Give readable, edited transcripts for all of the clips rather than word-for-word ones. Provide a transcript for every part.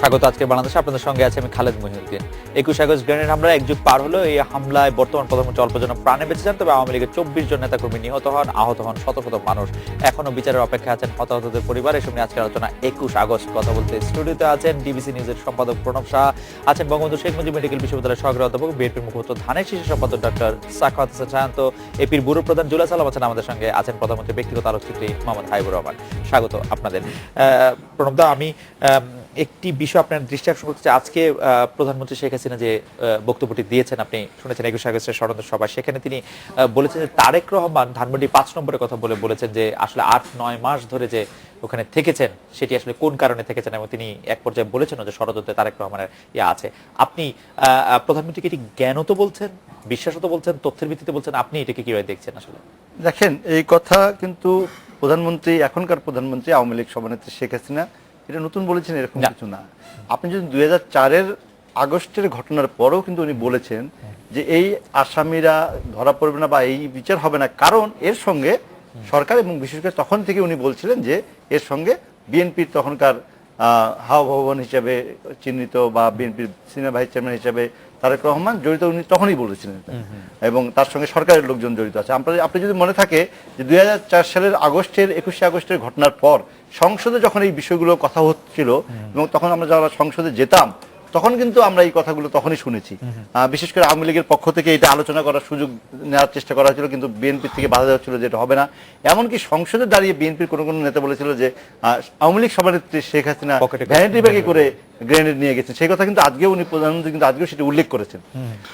স্বাগত আজকে বাংলাদেশে। আপনাদের সঙ্গে আছে আমি খালেদ মহিউদ্দিন। 21 আগস্ট গ্রেনেড হামলায় এক যুগ পার হলো। এই হামলায় বর্তমান প্রধানমন্ত্রী অল্প জন প্রাণে বেঁচে যান, তবে আওয়ামী লীগের 24 জন নেতাকর্মী নিহত হন, আহত হন শত শত মানুষ। এখনো বিচারের অপেক্ষায় আছেন হতাহতদের পরিবার। এসব নিয়ে আজকের আলোচনা 21 আগস্ট। কথা বলতে স্টুডিওতে আছেন ডিবিসি নিউজের সম্পাদক প্রণব শাহ, আছেন বঙ্গবন্ধু শেখ মুজিব মেডিকেল বিশ্ববিদ্যালয়ের সহকারী অধ্যাপক, বিএনপির মুখপাত্র ধানের শীর্ষ সম্পাদক ডক্টর সাখাওয়াত হোসেন শান্ত, এপির ব্যুরো প্রধান জুলাই সালাম আছেন আমাদের সঙ্গে, আছেন প্রধানমন্ত্রীর ব্যক্তিগত আলোকচিত্রী মোহাম্মদ হাবিবুর রহমান। স্বাগত আপনাদের। প্রণব দা, আমি একটি বিষয় আপনার দৃষ্টি আকর্ষণ করতে চাই। আজকে প্রধানমন্ত্রী শেখ হাসিনা যে বক্তব্যটি দিয়েছেন, আপনি শুনেছেন 21 আগস্টের স্মরণ সভা, সেখানে তিনি বলেছেন যে তারেক রহমান ধানমন্ডি 5 নম্বরের কথা বলেছেন যে আসলে 8-9 মাস ধরে যে ওখানে থেকেছেন সেটি আসলে কোন কারণে থেকেছেন, এবং তিনি এক পর্যায়ে বলেছেন যে ষড়যন্ত্রে তারেক রহমানের আছে। আপনি প্রধানমন্ত্রীকে এটি জ্ঞানত বলছেন, বিশ্বাসত বলছেন, তথ্যের ভিত্তিতে বলছেন, আপনি এটাকে কিভাবে দেখছেন? আসলে দেখেন, এই কথা কিন্তু প্রধানমন্ত্রী, এখনকার প্রধানমন্ত্রী আওয়ামী লীগ সভানেত্রী শেখ হাসিনা এটা নতুন বলেছেন এরকম কিছু না। আপনি যদি 2004-এর আগস্টের ঘটনার পরেও কিন্তু উনি বলেছেন যে এই আসামিরা ধরা পড়বে না বা এই বিচার হবে না, কারণ এর সঙ্গে সরকার, এবং বিশেষ করে তখন থেকে উনি বলছিলেন যে এর সঙ্গে বিএনপির তখনকার হাওয়া ভবন হিসেবে চিহ্নিত বা বিএনপির সিনিয়র ভাইস চেয়ারম্যান হিসেবে তারেক রহমান জড়িত, উনি তখনই বলেছিলেন, এবং তার সঙ্গে সরকারের লোকজন জড়িত আছে। আপনি যদি মনে থাকে যে 2004 সালের 21 আগস্টের ঘটনার পর সংসদে যখন এই বিষয়গুলো কথা হচ্ছিল, এবং তখন আমরা যারা সংসদে যেতাম তখন কিন্তু আমরা এই কথাগুলো তখনই শুনেছি। বিশেষ করে আওয়ামী লীগের পক্ষ থেকে এটা আলোচনা করার সুযোগ নেওয়ার চেষ্টা করা হয়েছিল, কিন্তু বিএনপির থেকে বাধা দেওয়া হচ্ছিল যে এটা হবে না। এমনকি সংসদে দাঁড়িয়ে বিএনপির কোনো কোনো নেতা বলেছিল যে আওয়ামী লীগ সভানেত্রী শেখ হাসিনা ভ্যানিটি ব্যাগে করে গ্রেনেড নিয়ে গেছেন। সেই কথা কিন্তু আজকেও উনি প্রধানমন্ত্রী কিন্তু আজকেও সেটা উল্লেখ করেছেন।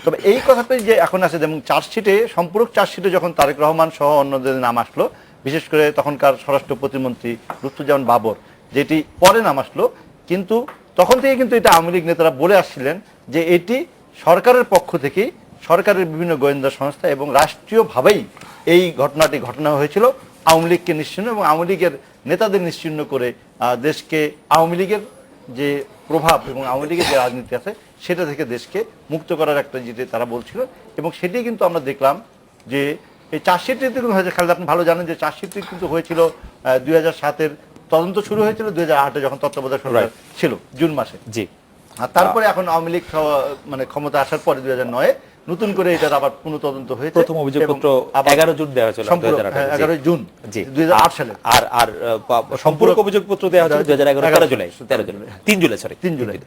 তবে এই কথাটাই যে এখন আছে, যেমন চার্জশিটে, সম্পূরক চার্জশিটে যখন তারেক রহমান সহ অন্যদের নাম আসলো, বিশেষ করে তখনকার স্বরাষ্ট্র প্রতিমন্ত্রী লুৎফুজ্জামান বাবর, যেটি পরে নাম আসলো, কিন্তু তখন থেকে কিন্তু এটা আওয়ামী লীগ নেতারা বলে আসছিলেন যে এটি সরকারের পক্ষ থেকে, সরকারের বিভিন্ন গোয়েন্দা সংস্থা এবং রাষ্ট্রীয়ভাবেই এই ঘটনা হয়েছিল আওয়ামী লীগকে নিশ্চিহ্ন এবং আওয়ামী লীগের নেতাদের নিশ্চিহ্ন করে দেশকে, আওয়ামী লীগের যে প্রভাব এবং আওয়ামী লীগের যে রাজনীতি আছে সেটা থেকে দেশকে মুক্ত করার একটা যেটি তারা বলছিল। এবং সেটি কিন্তু আমরা দেখলাম যে এই চার্জশিটটি কিন্তু হয়েছে। খালেদ, আপনি ভালো জানেন যে চার্জশিটটি কিন্তু হয়েছিল 2007-এর তদন্ত শুরু হয়েছিল 2008-এ যখন তত্ত্বাবধায়ক সরকার ছিল জুন মাসে। জি। আর তারপরে এখন আওয়ামী লীগ মানে ক্ষমতা আসার পরে 2009-এ নতুন করে এটা আবার পুনঃতদন্ত হয়েছে। প্রথম অভিযোগপত্র 11 জুন দেওয়া হয়েছিল, 11 জুন 2008 সালে। আর সম্পূরক অভিযোগপত্র দেওয়া হয়েছিল 2011 জুলাই 3 জুলাই।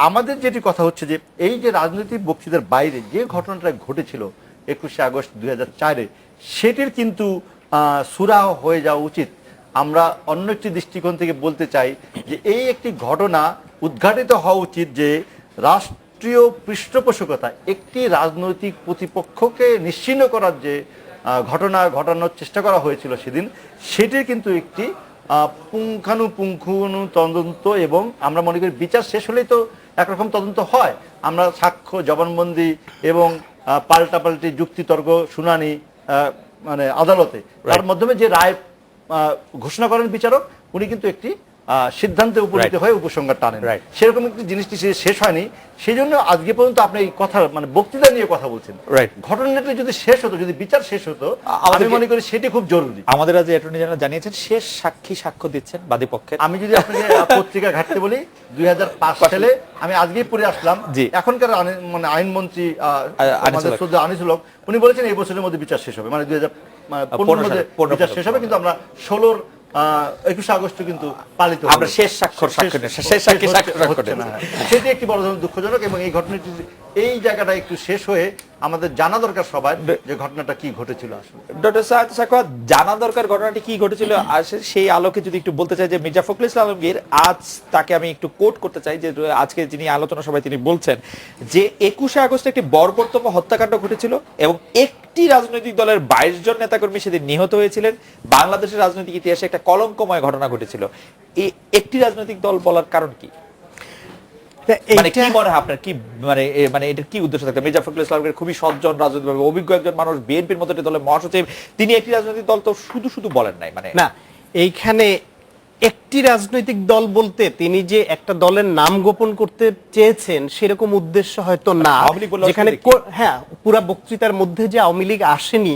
আমাদের যেটি কথা হচ্ছে যে এই যে রাজনৈতিক বক্তৃতার বাইরে যে ঘটনাটা ঘটেছিল 21 আগস্ট 2004-এ, সেটির কিন্তু সুরাহ হয়ে যাওয়া উচিত। আমরা অন্য একটি দৃষ্টিকোণ থেকে বলতে চাই যে এই একটি ঘটনা উদ্ঘাটিত হওয়া উচিত যে রাষ্ট্রীয় পৃষ্ঠপোষকতা একটি রাজনৈতিক প্রতিপক্ষকে নিশ্চিহ্ন করার যে ঘটনা ঘটানোর চেষ্টা করা হয়েছিল সেদিন, সেটির কিন্তু একটি পুঙ্খানুপুঙ্খ তদন্ত, এবং আমরা মনে করি বিচার শেষ হলেই তো একরকম তদন্ত হয়। আমরা সাক্ষ্য, জবানবন্দি এবং পাল্টাপাল্টি যুক্তিতর্ক শুনানি মানে আদালতে, তার মাধ্যমে যে রায় ঘোষণা করেন বিচারক, উনি কিন্তু একটি সিদ্ধান্তে উপনীত হয়ে উপসংহার টানেন। সেরকম একটি জিনিসটি শেষ হয়নি। সেই জন্য আজকে পর্যন্ত আপনি এই কথা মানে বক্তৃতা নিয়ে কথা বলছেন। ঘটনাটি যদি শেষ হতো, যদি বিচার শেষ হতো, আমি মনে করি সেটি খুব জরুরি। আমাদের আজ অ্যাটর্নি জেনারেল জানিয়েছেন শেষ সাক্ষী সাক্ষ্য দিচ্ছেন বাদী পক্ষের। আমি যদি আপনাকে পত্রিকা ঘাটতে বলি, 2005 সালে আমি আজকেই পড়ে আসলাম, এখনকার মানে আইনমন্ত্রী আনিসুল হক, উনি বলেছেন এই বছরের মধ্যে বিচার শেষ হবে, মানে 2015 বিচার শেষ হবে, কিন্তু আমরা 21 আগস্ট কিন্তু পালিত আমরা শেষ সাক্ষী সেটি একটি বড় ধরনের দুঃখজনক। এবং এই ঘটনাটি এই জায়গাটা একটু শেষ হয়ে আমাদের জানা দরকার সবার যে ঘটনাটা কি ঘটেছিল। আসলে ডক্টর সাখাওয়াত, জানা দরকার ঘটনাটি কি ঘটেছিল। সেই আলোকে যদি একটু বলতে চাই যে মির্জা ফখরুল ইসলাম আলমগীর, আজ তাকে আমি একটু কোট করতে চাই যে আজকে যিনি আলোচনা সভায় তিনি বলছেন যে 21 আগস্ট একটি বর্বরতম হত্যাকাণ্ড ঘটেছিল এবং একটি রাজনৈতিক দলের 22 জন নেতাকর্মী সেদিন নিহত হয়েছিলেন। বাংলাদেশের রাজনৈতিক ইতিহাসে একটা কলঙ্কময় ঘটনা ঘটেছিল। এই একটি রাজনৈতিক দল বলার কারণ কি? মানে কি মনে হয় আপনার, কি মানে এটার কি উদ্দেশ্য থাকতে? মির্জা ফখরুল ইসলামের খুবই সজ্জন, রাজনৈতিকভাবে অভিজ্ঞ একজন মানুষ, বিএনপির মতো একটি দলের মহাসচিব, তিনি একটি রাজনৈতিক দল তো শুধু বলেন নাই। মানে না, এইখানে একটি রাজনৈতিক দল বলতে তিনি যে একটা দলের নাম গোপন করতে চেয়েছেন সেরকম উদ্দেশ্য হয়তো না, আওয়ামী লীগ বলে যেখানে আসলে কি? হ্যাঁ পুরা বক্তৃতার মধ্যে যে আওয়ামী লীগ আসেনি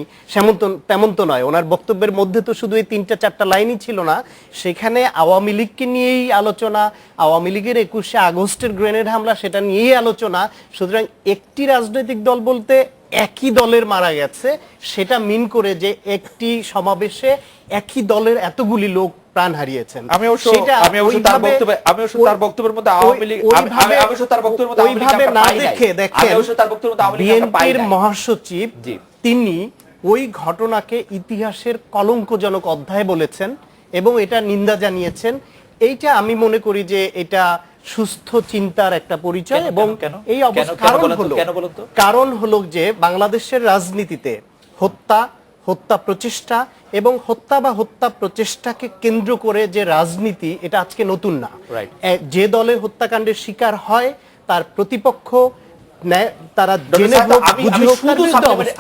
তেমন তো নয়। ওনার বক্তব্যের মধ্যে তো শুধু এই 3-4টা লাইনই ছিল না, সেখানে আওয়ামী লীগকে নিয়েই আলোচনা, আওয়ামী লীগের 21শে আগস্টের গ্রেনেড হামলা সেটা নিয়েই আলোচনা। সুতরাং একটি রাজনৈতিক দল বলতে একই দলের মারা গেছে সেটা মিন করে যে একটি সমাবেশে একই দলের এতগুলি লোক প্রাণ হারিয়েছেন। আমি অবশ্য তার বক্তব্যের মধ্যে আওয়ামী লীগ ওইভাবে না দেখে দেখেন বিএনপির মহাসচিব তিনি ওই ঘটনাকে ইতিহাসের কলঙ্কজনক অধ্যায় বলেছেন এবং এটা নিন্দা জানিয়েছেন। এইটা আমি মনে করি যে এটা সুস্থ চিন্তার একটা পরিচয়। এবং এই কারণ হলো যে বাংলাদেশের রাজনীতিতে হত্যা প্রচেষ্টা এবং হত্যা প্রচেষ্টাকে কেন্দ্র করে যে রাজনীতি, এটা আজকে নতুন না। যে দলে হত্যাকাণ্ডের শিকার হয় তার প্রতিপক্ষ তারা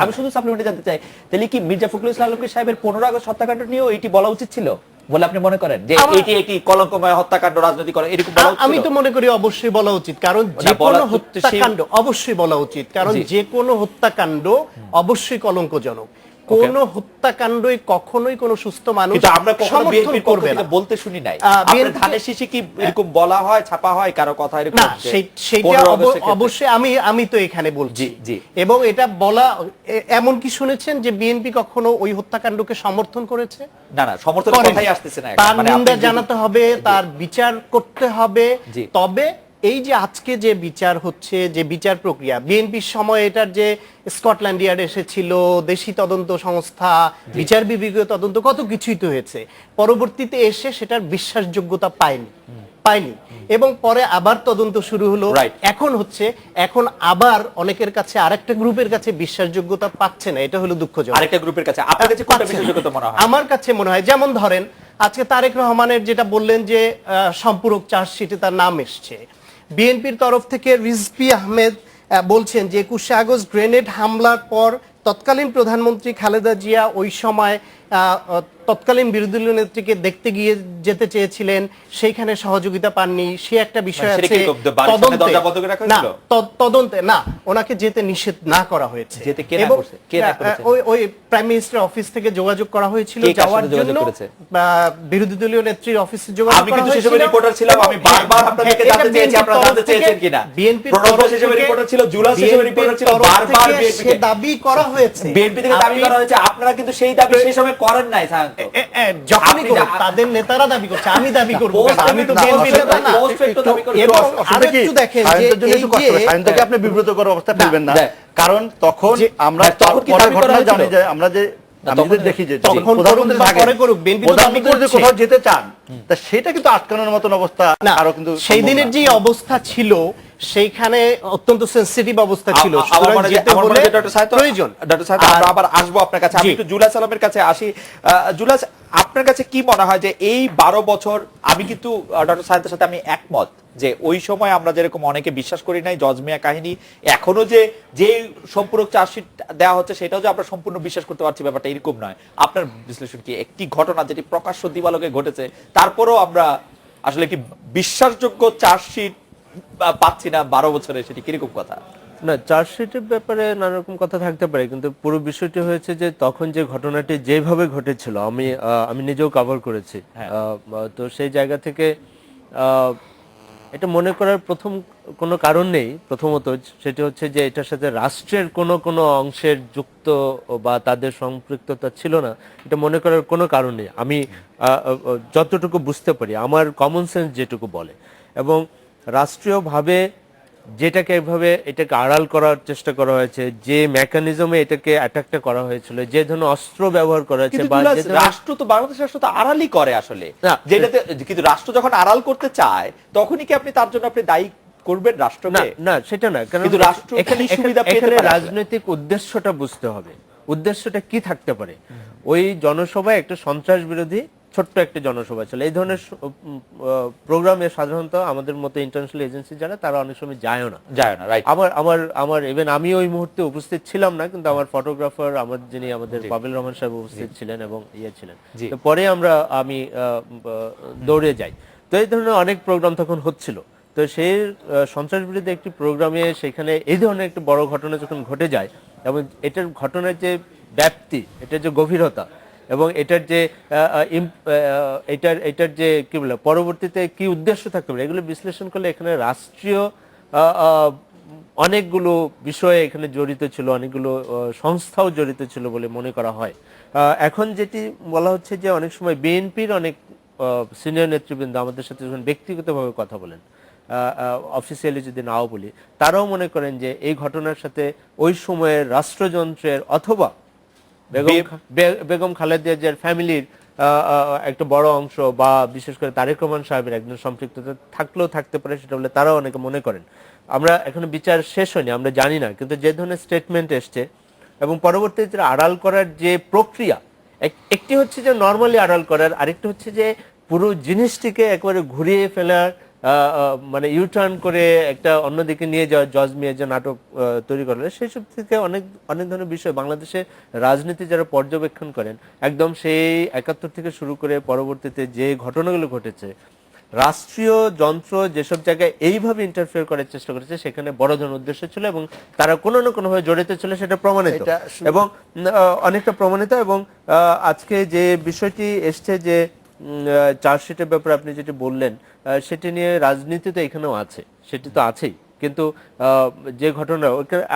আমি শুধু সাপ্লিমেন্টে জানতে চাই, তাহলে কি মির্জা ফখরুল ইসলাম আলমগীর সাহেবের 15 আগস্ট হত্যাকাণ্ড নিয়েও এটি বলা উচিত ছিল বলে আপনি মনে করেন যে এটি একটি কলঙ্কময় হত্যাকাণ্ড রাজনীতি করে এরকম বলা উচিত? আমি তো মনে করি অবশ্যই বলা উচিত, কারণ যে কোনো হত্যাকাণ্ড অবশ্যই বলা উচিত, কারণ যে কোনো হত্যাকাণ্ড অবশ্যই কলঙ্কজনক। কোন হত্যাকাণ্ডই কখনোই কোন সুস্থ মানুষ সমর্থন করবে না বলতে শুনি নাই। আপনার ধানের শীষে কি এরকম বলা হয়, ছাপা হয় কারো কথা এরকম? না, সেটা অবশ্যই আমি তো এখানে বলছি। এবং এটা বলা, এমন কি শুনেছেন যে বিএনপি কখনো ওই হত্যাকাণ্ডকে সমর্থন করেছে? না, সমর্থনের কথাই আসতেছে না। তার নিন্দা জানাতে হবে, তার বিচার করতে হবে। তবে এই যে আজকে যে বিচার হচ্ছে, যে বিচার প্রক্রিয়া, বিএনপির সময় এটার যে স্কটল্যান্ড ইয়ার্ড এসেছিল, দেশি তদন্ত সংস্থা, বিচার বিভাগীয় তদন্ত, কত কিছুই তো হয়েছে। পরবর্তীতে এসে সেটার বিশ্বাসযোগ্যতা পায়নি এবং পরে আবার তদন্ত শুরু হলো। এখন আবার অনেকের কাছে, আরেকটা গ্রুপের কাছে বিশ্বাসযোগ্যতা পাচ্ছে না। এটা হলো দুঃখজনক। আরেকটা গ্রুপের কাছে আপনার কাছে কোনটা বিশ্বাসযোগ্যতা মনে হয়? আমার কাছে মনে হয়, যেমন ধরেন আজকে তারেক রহমানের যেটা বললেন যে সম্পূরক চার্জশিটে তার নাম এসছে, বিএনপির তরফ থেকে রিজভী আহমেদ বলছেন যে 21শে আগস্ট গ্রেনেড হামলার পর তৎকালীন প্রধানমন্ত্রী খালেদা জিয়া ওই সময় তৎকালীন বিরোধী দলীয় নেত্রীকে দেখতে যেতে চেয়েছিলেন, সেইখানে সহযোগিতা পাননি। সে একটা বিষয় আছে তদন্তে না, ওনাকে যেতে নিষেধ না করা হয়েছে। ওই প্রাইম মিনিস্টার অফিস থেকে যোগাযোগ করা হয়েছিল যাওয়ার জন্য, বিরোধী দলীয় নেত্রীর অফিসে যোগাযোগ করা হয়েছিল। রিপোর্টার ছিলাম আমি, বারবার আপনাদেরকে জানতে চেয়েছি আপনারা জানতে চেয়েছেন কিনা। বিএনপির রিপোর্টার ছিল, জুলাস হিসেবে রিপোর্টার ছিল, বারবার সে দাবি করা হয়েছে, বিএনপি থেকে দাবি করা হয়েছে। আপনারা কিন্তু সেই দাবি সেই সময় করেন নাই। যখনই তাদের নেতারা দাবি করছে, আমি দাবি করব কেন? আমি তো বিএনপি নেতা না। এবং আরেকটু দেখেন যে আপনি বিব্রতকর অবস্থা ফেলবেন না, কারণ তখন আমরা পরের ঘটনা জানি যে আমরা যে দেখি যে কোথাও যেতে চান, তা সেটা কিন্তু আটকানোর মতন অবস্থা আরো কিন্তু সেই দিনের যে অবস্থা ছিল সেইখানে অত্যন্ত সেনসিটিভ অবস্থা ছিল। আমরা আবার আসবো আপনার কাছে। আমি একটু জুলাস আলমের কাছে আসি। জুলাস, আপনার কাছে কি মনে হয় যে এই 12 বছর, আমি কিন্তু ডক্টর সাহেদের সাথে আমি একমত যে ওই সময় আমরা যেরকম অনেকে বিশ্বাস করি নাই জজ মিয়া কাহিনী, এখনো যে সম্পূরক চার্জশিট দেওয়া হচ্ছে সেটাও যে আমরা সম্পূর্ণ বিশ্বাস করতে পারছি, ব্যাপারটা এরকম নয়। আপনার বিশ্লেষণ কি? একটি ঘটনা যেটি প্রকাশ্য দিবালোকে ঘটেছে, তারপরও আমরা আসলে একটি বিশ্বাসযোগ্য চার্জশিট পাচ্ছি না 12 বছরে, সেটি কিরকম কথা? না, চার্জশিটের ব্যাপারে নানা রকম কথা থাকতে পারে, কিন্তু পুরো বিষয়টি হয়েছে যে তখন যে ঘটনাটি যেভাবে ঘটেছিল, আমি নিজেও কভার করেছি। তো সেই জায়গা থেকে এটা মনে করার কোনো কারণ নেই। প্রথমত সেটি হচ্ছে যে এটার সাথে রাষ্ট্রের কোনো অংশের যুক্ত বা তাদের সম্পৃক্ততা ছিল না, এটা মনে করার কোনো কারণ নেই। আমি যতটুকু বুঝতে পারি, আমার কমন সেন্স যেটুকু বলে, এবং রাষ্ট্রীয়ভাবে যেটাকে এটাকে আড়াল করার চেষ্টা করা হয়েছে, যে মেকানিজমে এটাকে অ্যাটাকটা করা হয়েছিল, যে ধরনের অস্ত্র ব্যবহার করা হয়েছে, রাষ্ট্র তো বাংলাদেশ রাষ্ট্র তো আড়ালই করে আসলে, যেটাতে কিন্তু রাষ্ট্র যখন আড়াল করতে চায় তখনই কি আপনি তার জন্য আপনি দায়ী করবেন রাষ্ট্রকে? না, সেটা না, কারণ এখানে রাজনৈতিক উদ্দেশ্যটা বুঝতে হবে। উদ্দেশ্যটা কি থাকতে পারে? ওই জনসভায় একটা সন্ত্রাস বিরোধী ছোট্ট একটা জনসভা ছিল। এই ধরনের প্রোগ্রামে সাধারণত আমাদের মতো ইন্টারন্যাশনাল এজেন্সি যারা তারা অনেক সময় যায়ও না। রাইট। আমার ইভেন আমি ওই মুহূর্তে উপস্থিত ছিলাম না, কিন্তু আমার ফটোগ্রাফার যিনি আমাদের পাবেল রহমান সাহেব উপস্থিত ছিলেন এবং ছিলেন। তো পরে আমি দৌড়ে যাই। তো এই ধরনের অনেক প্রোগ্রাম তখন হচ্ছিল। তো সেই সন্ত্রাস বিরোধী একটি প্রোগ্রামে সেখানে এই ধরনের একটি বড় ঘটনা যখন ঘটে যায় এবং এটার ঘটনার যে ব্যাপ্তি, এটার যে গভীরতা এবং এটার যে এটার যে কি বলে পরবর্তীতে কি উদ্দেশ্য থাকতে পারে, এগুলো বিশ্লেষণ করলে এখানে রাষ্ট্রীয় অনেকগুলো বিষয়ে এখানে জড়িত ছিল, অনেকগুলো সংস্থাও জড়িত ছিল বলে মনে করা হয়। এখন যেটি বলা হচ্ছে যে অনেক সময় বিএনপির অনেক সিনিয়র নেতৃবৃন্দ আমাদের সাথে যখন ব্যক্তিগতভাবে কথা বলেন, অফিসিয়ালি যদি নাও বলি, তারাও মনে করেন যে এই ঘটনার সাথে ওই সময়ের রাষ্ট্রযন্ত্রের অথবা বেগম খালেদা জিয়ার ফ্যামিলির একটা বড় অংশ বা বিশেষ করে তারেক রহমান সাহেবের একজন সম্পৃক্ততা থাকলেও থাকতে পারে, সেটা বলে তারাও অনেকে মনে করেন। আমরা এখনো বিচার শেষ হয়নি, আমরা জানি না, কিন্তু যে ধরনের স্টেটমেন্ট এসছে এবং পরবর্তীতে আড়াল করার যে প্রক্রিয়া, একটি হচ্ছে যে নর্মালি আড়াল করার, আরেকটি হচ্ছে যে পুরো জিনিসটিকে একবারে ঘুরিয়ে ফেলার, মানে ইউটার্ন করে একটা অন্যদিকে নিয়ে যাওয়া, জজ মিয়া যে নাটক তৈরি করলো, সেসব থেকে অনেক ধরনের বিষয় বাংলাদেশের রাজনীতি যারা পর্যবেক্ষণ করেন, একদম সেই ৭১ থেকে শুরু করে পরবর্তীতে যে ঘটনাগুলো ঘটেছে, রাষ্ট্রীয় যন্ত্র যেসব জায়গায় এইভাবে ইন্টারফেয়ার করার চেষ্টা করেছে সেখানে বড় ধরনের উদ্দেশ্য ছিল এবং তারা কোনো না কোনোভাবে জড়িত ছিল, সেটা প্রমাণিত এবং অনেকটা প্রমাণিত। এবং আজকে যে বিষয়টি এসছে যে চার্জশিটের ব্যাপারে আপনি যেটি বললেন, সেটি নিয়ে রাজনীতি তো এখানেও আছে, সেটি তো আছেই, কিন্তু যে ঘটনা,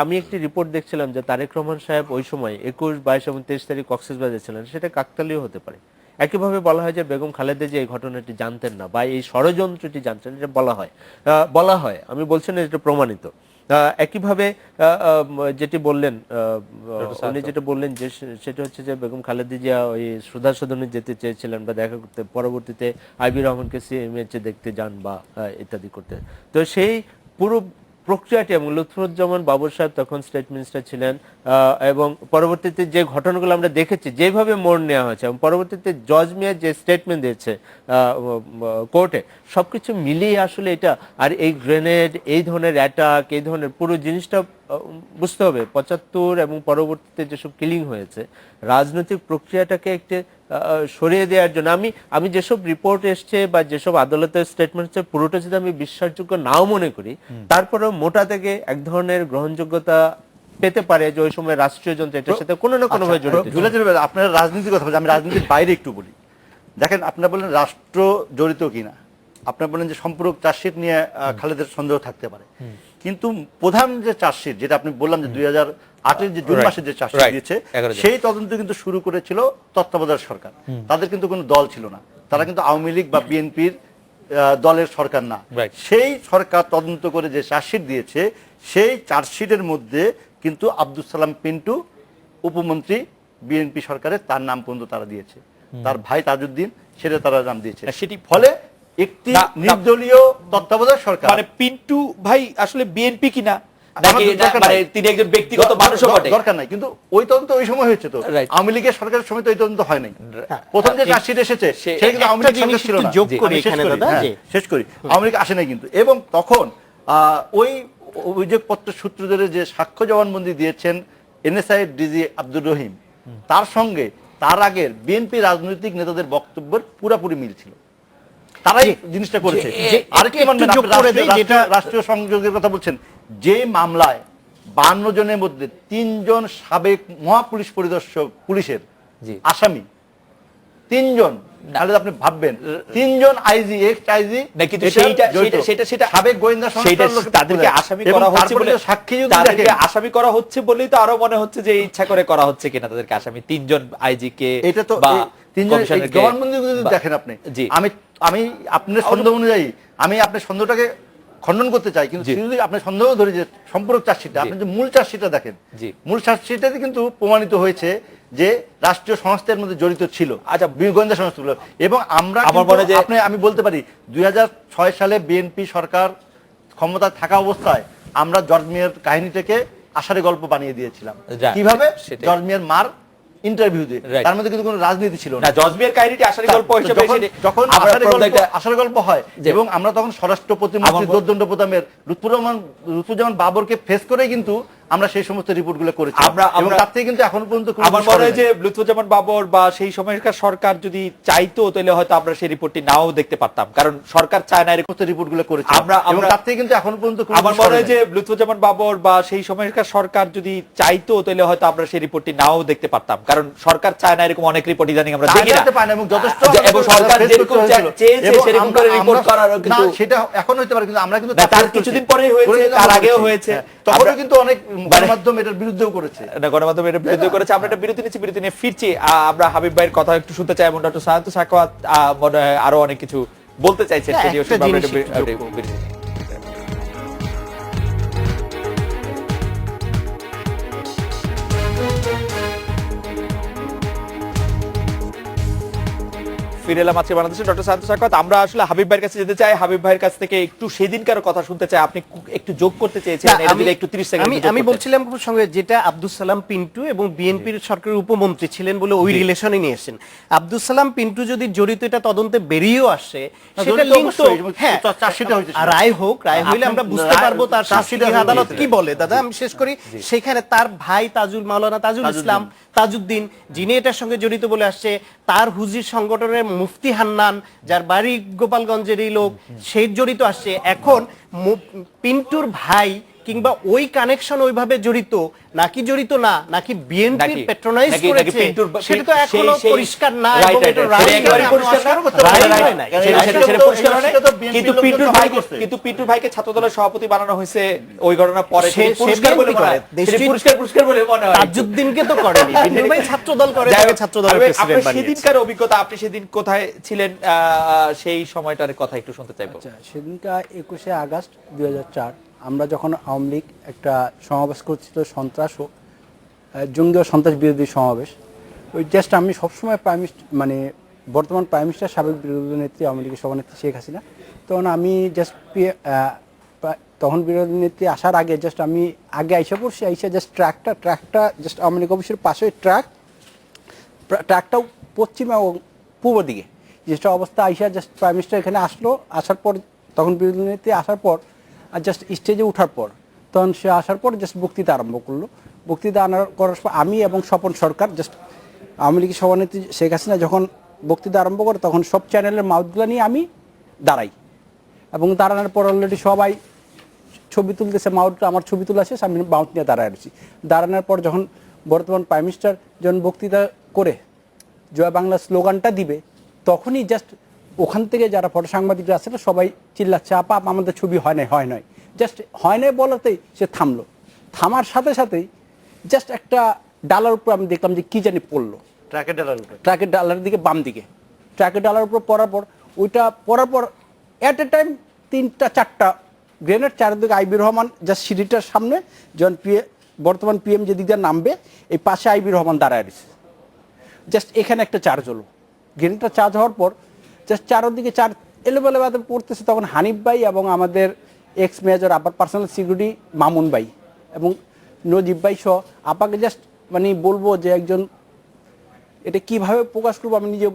আমি একটি রিপোর্ট দেখছিলাম যে তারেক রহমান সাহেব ওই সময় ২১, ২২ এবং ২৩ তারিখ কক্সবাজারে ছিলেন, সেটা কাকতালীয় হতে পারে। একইভাবে বলা হয় যে বেগম খালেদা যে এই ঘটনাটি জানতেন না বা এই ষড়যন্ত্রটি জানতেন, এটা বলা হয়, আমি বলছি না, এটা প্রমাণিত। একইভাবে যেটি বললেন উনি যেটা বললেন যে সেটা হচ্ছে যে বেগম খালেদা জিয়া ওই শ্রদ্ধা সদনে যেতে চেয়েছিলেন বা দেখা করতে, পরবর্তীতে আইবি রহমানকে সিএমএইচে দেখতে যান বা ইত্যাদি করতে। তো সেই পুরো প্রক্রিয়াটি, এবং লুৎফুজ্জামান বাবর সাহেব তখন স্টেট মিনিস্টার ছিলেন, এবং পরবর্তীতে যে ঘটনাগুলো আমরা দেখেছি, যেভাবে মোড় নেওয়া হয়েছে এবং পরবর্তীতে জজ মিয়া যে স্টেটমেন্ট দিয়েছে কোর্টে, সবকিছু মিলিয়ে আসলে এটা, আর এই গ্রেনেড, এই ধরনের অ্যাটাক, এই ধরনের পুরো জিনিসটা বুঝতে হবে ৭৫ এবং পরবর্তীতে যেসব কিলিং হয়েছে, রাজনৈতিক প্রক্রিয়াটাকে একটি সরিয়ে দেওয়ার জন্য আমি যেসব রিপোর্ট এসছে বা যেসব আদালতের স্টেটমেন্ট হচ্ছে, পুরোটা যদি আমি বিশ্বাসযোগ্য নাও মনে করি, তারপরেও মোটা থেকে এক ধরনের গ্রহণযোগ্যতা পেতে পারে যে ওই সময় রাষ্ট্রীয় যন্ত্র এটার সাথে কোনো না কোনো ভাবে জড়িত। আপনারা রাজনীতির কথা বলছেন, আমি রাজনীতির বাইরে একটু বলি। দেখেন, আপনারা বলেন রাষ্ট্র জড়িত কিনা, আপনারা বলেন যে সম্পূরক চার্জশিট নিয়ে খালেদের সন্দেহ থাকতে পারে, কিন্তু প্রধান যে চার্জশিট, যেটা আপনি বললাম যে ২০০৮ যে জুন মাসে যে চার্জশিট দিয়েছে, সেই তদন্ত কিন্তু শুরু করেছিল তত্ত্বাবধায়ক সরকার। তাদের কিন্তু কোনো দল ছিল না, তারা কিন্তু আওয়ামী লীগ বা বিএনপির দলের সরকার না। সেই সরকার তদন্ত করে যে চার্জশিট দিয়েছে, সেই চার্জশিটের মধ্যে কিন্তু আব্দুল সালাম পিন্টু উপমন্ত্রী বিএনপি সরকারের, তার নাম পর্যন্ত তারা দিয়েছে, তার ভাই তাজউদ্দিন, সেটা তারা নাম দিয়েছে। সেটি ফলে একটি নির্দলীয় তত্ত্বাবধায়ক সরকার, মানে পিন্টু ভাই আসলে বিএনপি কিনা, তিনি একজন ব্যক্তিগত মানুষও বটে, দরকার নাই, কিন্তু ওই তদন্ত ওই সময় হয়েছে। তো আওয়ামী লীগের সরকারের সময় তো এই তদন্ত হয় নাই। প্রথম যে চার্জশিট এসেছে সেটা কিন্তু আওয়ামী লীগ সরকার ছিল না। শেষ করি, আওয়ামী লীগ আসে নাই কিন্তু। এবং তখন ওই অভিযোগপত্র সূত্র ধরে যে সাক্ষ্য জবানবন্দি দিয়েছেন এনএসআই ডিজি আব্দুর রহিম, তার সঙ্গে তার আগের বিএনপি রাজনৈতিক নেতাদের বক্তব্যের পুরোপুরি মিল ছিল, তারাই জিনিসটা করেছে। আরেকটি রাষ্ট্রীয় সংযোগের কথা বলছেন, যে মামলায় ৫২ জনের মধ্যে ৩ জন সাবেক মহাপুলিশ পরিদর্শক, পুলিশের আসামি ৩ জন, তাহলে আপনি ভাববেন ৩ জন আইজি, এক্স আইজি, কিন্তু সেটা সাবেক গোয়েন্দা সংস্থা, তাদেরকে আসামি করা হচ্ছে বলে, সাক্ষী যদি দেখেন আসামি করা হচ্ছে বলেই তো আরো মনে হচ্ছে যে ইচ্ছা করে করা হচ্ছে কিনা তাদেরকে আসামি। ৩ জন আইজি কে, এটা তো ৩ জন জবানবন্দি দেখেন আপনি। আমি আপনার সন্দেহ অনুযায়ী আমি আপনার সন্দেহটাকে খণ্ডন করতে চাই, কিন্তু যদি আপনার সন্দেহ ধরে যে সম্পূরক চার্জশিটটা, আপনি যে মূল চার্জশিটটা দেখেন, মূল চার্জশিটটাতে কিন্তু প্রমাণিত হয়েছে যে রাষ্ট্রীয় সংস্থার মধ্যে জড়িত ছিল, আচ্ছা, গোয়েন্দা সংস্থাগুলো। এবং আমরা, আমি বলতে পারি ২০০৬ সালে বিএনপি সরকার ক্ষমতা থাকা অবস্থায় আমরা জর্জ মিয়ার কাহিনীটাকে আষাঢ়ে গল্প বানিয়ে দিয়েছিলাম, কিভাবে জর্জ মিয়ার মার ইন্টারভিউ দিয়ে, Right. তার মধ্যে কিন্তু কোনো রাজনীতি ছিল না, জজবিয়ার কাহিনীটি আসারি গল্প হিসেবে যখন আমরা আসার গল্প হয় এবং আমরা তখন স্বরাষ্ট্র প্রতিমন্ত্রী দোর্দণ্ড প্রতাপের লুৎফুজ্জামান বাবরকে ফেস করেই কিন্তু আমরা সেই সমস্ত রিপোর্টগুলো করেছি। এবং তার থেকে কিন্তু এখন পর্যন্ত কোনো আমার মনে হয় যে লুৎফুজ্জামান বাবর বা সেই সময়কার সরকার যদি চাইতো তাহলে হয়তো আমরা সেই রিপোর্টটি নাও দেখতে পারতাম, কারণ সরকার চায় না এরকম রিপোর্টগুলো করেছি। আমরা তার থেকে কিন্তু এখন পর্যন্ত কোনো আমার মনে হয় যে লুৎফুজ্জামান বাবর বা সেই সময়কার সরকার যদি চাইতো তাহলে হয়তো আমরা সেই রিপোর্টটি নাও দেখতে পারতাম, কারণ সরকার চায় না এরকম অনেক রিপোর্ট ইদানিং আমরা দেখি না, এবং যথেষ্ট এবং সরকার যেরকম চেয়েছে সেরকম করে রিপোর্ট করার কিন্তু সেটা এখন হতে পারে, কিন্তু আমরা কিন্তু তার কিছুদিন পরেই হয়েছে, তার আগেও হয়েছে, তখনও কিন্তু অনেক গণমাধ্যম এটার বিরুদ্ধেও করেছে। গণমাধ্যম এটার বিরুদ্ধে করেছে। আমরা একটা বিরতি নিচ্ছি, বিরতি নিয়ে ফিরছি। আমরা হাবিব ভাইয়ের কথা একটু শুনতে চাই এবং ডক্টর সায়ান্ত সাখাওয়াত মনে হয় আরো অনেক কিছু বলতে চাইছেন। একটা জিনিস একটু যোগ করব। ফিরে এলাম আজকে বাংলাদেশে ডক্টর সায়ান্ত সাখাওয়াত। আমরা আসলে হাবিব ভাইয়ের কাছে যেতে চাই, হাবিব ভাইয়ের কাছ থেকে একটু সেদিনকার কথা শুনতে চাই। আপনি একটু যোগ করতে চেয়েছিলেন, এটা দিলে একটু 30 সেকেন্ড আমি বলছিলাম সঙ্গে যেটা আব্দুল সালাম পিন্টু এবং বিএনপির সরকারের উপমন্ত্রী ছিলেন বলে ওই রিলেশনে নিয়ে এসেছেন। আব্দুল সালাম পিন্টু যদি জড়িত এটা তদন্তে বেরিয়েও আসে, সেটা লিংক তো হ্যাঁ রায় হোক, রায় হইলে আমরা বুঝতে পারবো তার শাস্তি আদালত কি বলে। দাদা আমি শেষ করি, সেখানে তার ভাই মাওলানা তাজুল ইসলাম তাজউদ্দিন যিনি এটার সঙ্গে জড়িত বলে আসছে, তার হুজির সংগঠনের মুফতি হান্নান যার বাড়ি গোপালগঞ্জেরই লোক সে জড়িত আসছে। এখন পিন্টুর ভাই কিংবা ওই কানেকশন ওইভাবে জড়িত নাকি জড়িত না, নাকি বিএনপি পেট্রোনাইজ করেছে, সেটা তো এখনো পরিষ্কার না। এবং এটা কিন্তু পিন্টুর ভাইকে ছাত্রদলের সভাপতি বানানো হয়েছে ওই ঘটনার পরে, পুরস্কার বলে মনে হয়, পুরস্কার বলে মনে হয়। তাজউদ্দিনকে তো করেনি, পিন্টুর ভাই ছাত্রদল করে, ছাত্রদলের প্রেসিডেন্ট বানিয়েছে। সেদিনকার অভিজ্ঞতা, আপনি সেদিন কোথায় ছিলেন, সেই সময়টার কথা একটু শুনতে চাইবো। সেদিনকার 21শে আগস্ট 2004 আমরা যখন আওয়ামী লীগ একটা সমাবেশ করছিল, সন্ত্রাস ও জঙ্গি ও সন্ত্রাস বিরোধী সমাবেশ, ওই জাস্ট আমি সবসময় মানে বর্তমান প্রাইম মিনিস্টার সাবেক বিরোধী নেত্রী আওয়ামী লীগের সভানেত্রী শেখ হাসিনা, তখন আমি জাস্ট তখন বিরোধী নেত্রী আসার আগে জাস্ট আমি আগে আইসা পড়ছি, আইসা জাস্ট ট্রাকটা জাস্ট আওয়ামী লীগ অফিসের পাশে ট্রাকটাও পশ্চিমে ও পূর্ব দিকে যেটা অবস্থা, আইসা জাস্ট প্রাইম মিনিস্টার এখানে আসলো, আসার পর তখন বিরোধী নেত্রী আসার পর আর জাস্ট স্টেজে ওঠার পর তখন সে আসার পর জাস্ট বক্তৃতা আরম্ভ করলো। বক্তৃতা করার পর আমি এবং স্বপন সরকার জাস্ট আওয়ামী লীগের সভানেত্রী শেখ হাসিনা যখন বক্তৃতা আরম্ভ করে তখন সব চ্যানেলের মাউথগুলো নিয়ে আমি দাঁড়াই, এবং দাঁড়ানোর পর অলরেডি সবাই ছবি তুলতেছে, মাউথটা আমার ছবি তোলা শেষ, আমি মাউথ নিয়ে দাঁড়ায় আছি। দাঁড়ানোর পর যখন বর্তমান প্রাইম মিনিস্টার যখন বক্তৃতা করে জয় বাংলা স্লোগানটা দিবে, তখনই জাস্ট ওখান থেকে যারা ফটো সাংবাদিকরা আছে সবাই চিল্লাচ্ছে, আপা আমাদের ছবি হয় নাই, জাস্ট হয় নাই বলাতেই সে থামলো। থামার সাথে সাথেই জাস্ট একটা ডালার উপর আমি দেখলাম যে কি জানি পড়লো, ট্রাকের ডালার দিকে বাম দিকে, ট্রাকের ডালার উপর পড়ার পর ওইটা পড়ার পর অ্যাট এ টাইম 3-4টা গ্রেনেড, চারিদিকে আইবি রহমান জাস্ট সিঁড়িটার সামনে যখন বর্তমান পিএম যে দিকে নামবে এই পাশে আইবি রহমান দাঁড়ায় রয়েছে, জাস্ট এখানে একটা চার্জ হলো। গ্রেনেডটা চার্জ হওয়ার পর জাস্ট চারদিকে এলোবেলোভাবে পড়তেছে, তখন হানিফ ভাই এবং আমাদের এক্স মেজর আপার পার্সোনাল সিকিউরিটি মামুন ভাই এবং নজিব ভাই সহ আপাকে জাস্ট মানে বলবো যে একজন, এটা কিভাবে প্রকাশ করবো আমি নিজে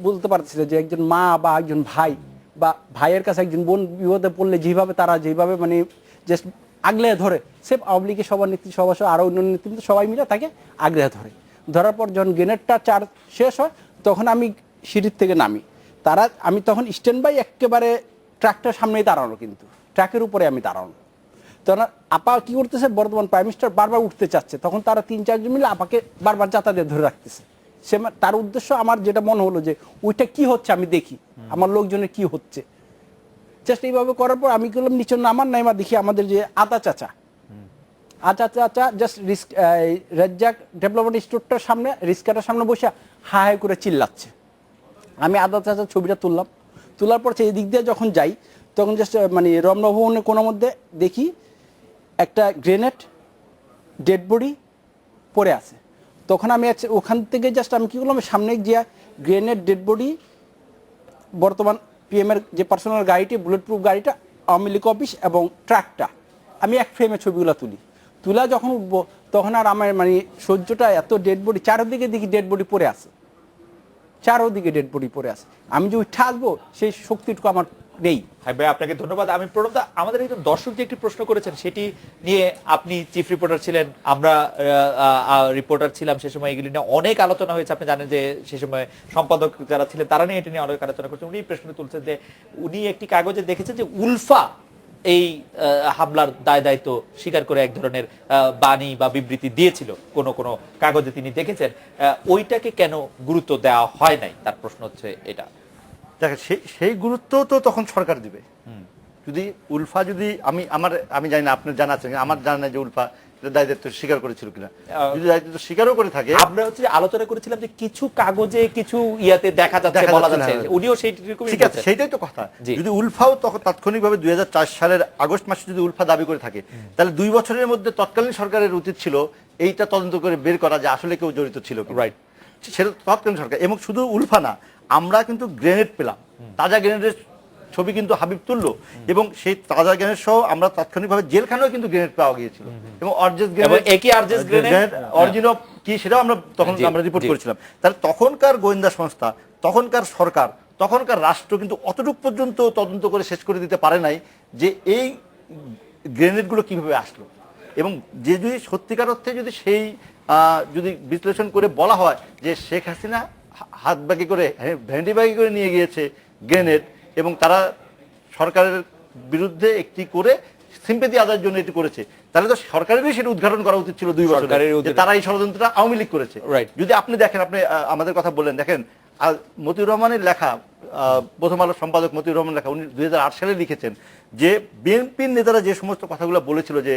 বলতে পারছি না, যে একজন মা বা একজন ভাই বা ভাইয়ের কাছে একজন বোন বিপদে পড়লে যেভাবে মানে জাস্ট আগলে ধরে, সে আওয়ামী লীগের সভানেত্রী সভা আরও অন্যান্য নেতৃত্ব সবাই মিলে তাকে আগলে ধরার পর যখন গ্রেনেডটা চার্জ শেষ হয় তখন আমি সিঁড়ির থেকে নামি। আমি তখন স্ট্যান্ড বাই একেবারে ট্রাকটার সামনেই দাঁড়ানো, কিন্তু ট্রাকের উপরে আমি দাঁড়ানো। তখন আপা কি করতেছে, বর্তমান প্রাইম মিনিস্টার বারবার উঠতে চাচ্ছে, তখন তারা 3-4 জন মিলে আপাকে বারবার যাতায়াতে ধরে রাখতেছে। তার উদ্দেশ্য আমার যেটা মনে হলো যে ওইটা কি হচ্ছে আমি দেখি, আমার লোকজনের কি হচ্ছে। জাস্ট এইভাবে করার পর আমি বললাম নিচে নাইমা দেখি আমাদের যে আতা চাচা জাস্ট রাজ্জাক ডেভেলপমেন্ট স্টোরটার সামনে রিস্কাটার সামনে বসে হাই করে চিল্লাচ্ছে। আমি আদা চাচার ছবিটা তোলার পর সেই দিক দিয়ে যখন যাই তখন জাস্ট মানে রমনা ভবনের কোনো মধ্যে দেখি একটা গ্রেনেড ডেড বডি পড়ে আছে। তখন আমি ওখান থেকে জাস্ট আমি কী করলাম, সামনে গিয়ে গ্রেনেড ডেড বডি, বর্তমান পিএমের যে পার্সোনাল গাড়িটি বুলেট প্রুফ গাড়িটা, আওয়ামী লীগ অফিস এবং ট্রাকটা আমি এক ফ্রেমে ছবিগুলো তুলা যখন উঠবো তখন আর আমার মানে সহ্যটা এত ডেড বডি, চারদিকে দেখি ডেড বডি পড়ে আছে, চারদিকে ডেড বডি পড়ে আছে, আমি যে উঠে আসবো সেই শক্তিটুকু আমার নেই। হ্যাঁ ভাই, আপনাকে ধন্যবাদ। আমি প্রণবদা, আমাদের একজন দর্শক যে একটি প্রশ্ন করেছেন সেটি নিয়ে, আপনি চিফ রিপোর্টার ছিলেন, আমরা রিপোর্টার ছিলাম, সে সময় এগুলি নিয়ে অনেক আলোচনা হয়েছে। আপনি জানেন যে সে সময় সম্পাদক যারা ছিলেন তারা নিয়ে এটি নিয়ে অনেক আলোচনা করছেন। উনি প্রশ্ন তুলছেন যে উনি একটি কাগজে দেখেছেন যে উলফা এই হামলার দায় দায়িত্ব স্বীকার করে এক ধরনের বাণী বা বিবৃতি দিয়েছিল কোন কোন কাগজে তিনি দেখেছেন, ওইটাকে কেন গুরুত্ব দেওয়া হয় নাই, তার প্রশ্ন হচ্ছে এটা। দেখেন সেই গুরুত্ব তো তখন সরকার দিবে। যদি উলফা যদি আমি জানি না, আপনার জানা আছে, আমার জানা নাই যে উলফা দায়িত্ব স্বীকার করেছিল কিনা। যদি দায়িত্ব স্বীকারও করে থাকে, আমরা হচ্ছে আলোচনা করেছিলাম যে কিছু কাগজে কিছু ইয়াতে দেখা যাচ্ছে, বলা যাচ্ছে, উনিও সেইটুকুই ঠিক আছে, সেইটাই তো কথা। যদি উলফাও তখন তাৎক্ষণিকভাবে 2004 সালের আগস্ট মাসে যদি উলফা দাবি করে থাকে, তাহলে 2 বছরের মধ্যে তৎকালীন সরকারের উচিত ছিল এইটা তদন্ত করে বের করা যে আসলে কেউ জড়িত ছিল, রাইট? সেটা তৎকালীন সরকার। এবং শুধু উলফা না, আমরা কিন্তু গ্রেনেড পেলাম, তাজা গ্রেনেডের ছবি কিন্তু হাবিব তুললো, এবং সেই তাজা গ্রেনেড সহ আমরা তাৎক্ষণিকভাবে জেলখানেও কিন্তু গ্রেনেড পাওয়া গিয়েছিল, এবং অরিজিনাল কি সেটাও আমরা তখন আমরা রিপোর্ট করেছিলাম। তাহলে তখনকার গোয়েন্দা সংস্থা, তখনকার সরকার, তখনকার রাষ্ট্র কিন্তু অতটুকু পর্যন্ত তদন্ত করে শেষ করে দিতে পারে নাই যে এই গ্রেনেডগুলো কিভাবে আসলো। এবং যে যদি সত্যিকার অর্থে যদি সেই যদি বিশ্লেষণ করে বলা হয় যে শেখ হাসিনা হাত ব্যাগে করে, ভ্যান্ডি ব্যাগে করে নিয়ে গিয়েছে গ্রেনেড, এবং তারা সরকারের বিরুদ্ধে একটি করে সিম্পেথি আদায়ের জন্য এটি করেছে, তাহলে তো সরকারেরই সেটা উদ্ঘাটন করা উচিত ছিল 2 বছর, তারা এই ষড়যন্ত্রটা আওয়ামী লীগ করেছে। যদি আপনি দেখেন, আপনি আমাদের কথা বললেন, দেখেন মতিউর রহমানের লেখা, প্রথম আলোর সম্পাদক মতিউর রহমান লেখা, উনি 2008 সালে লিখেছেন যে বিএনপির নেতারা যে সমস্ত কথাগুলো বলেছিল যে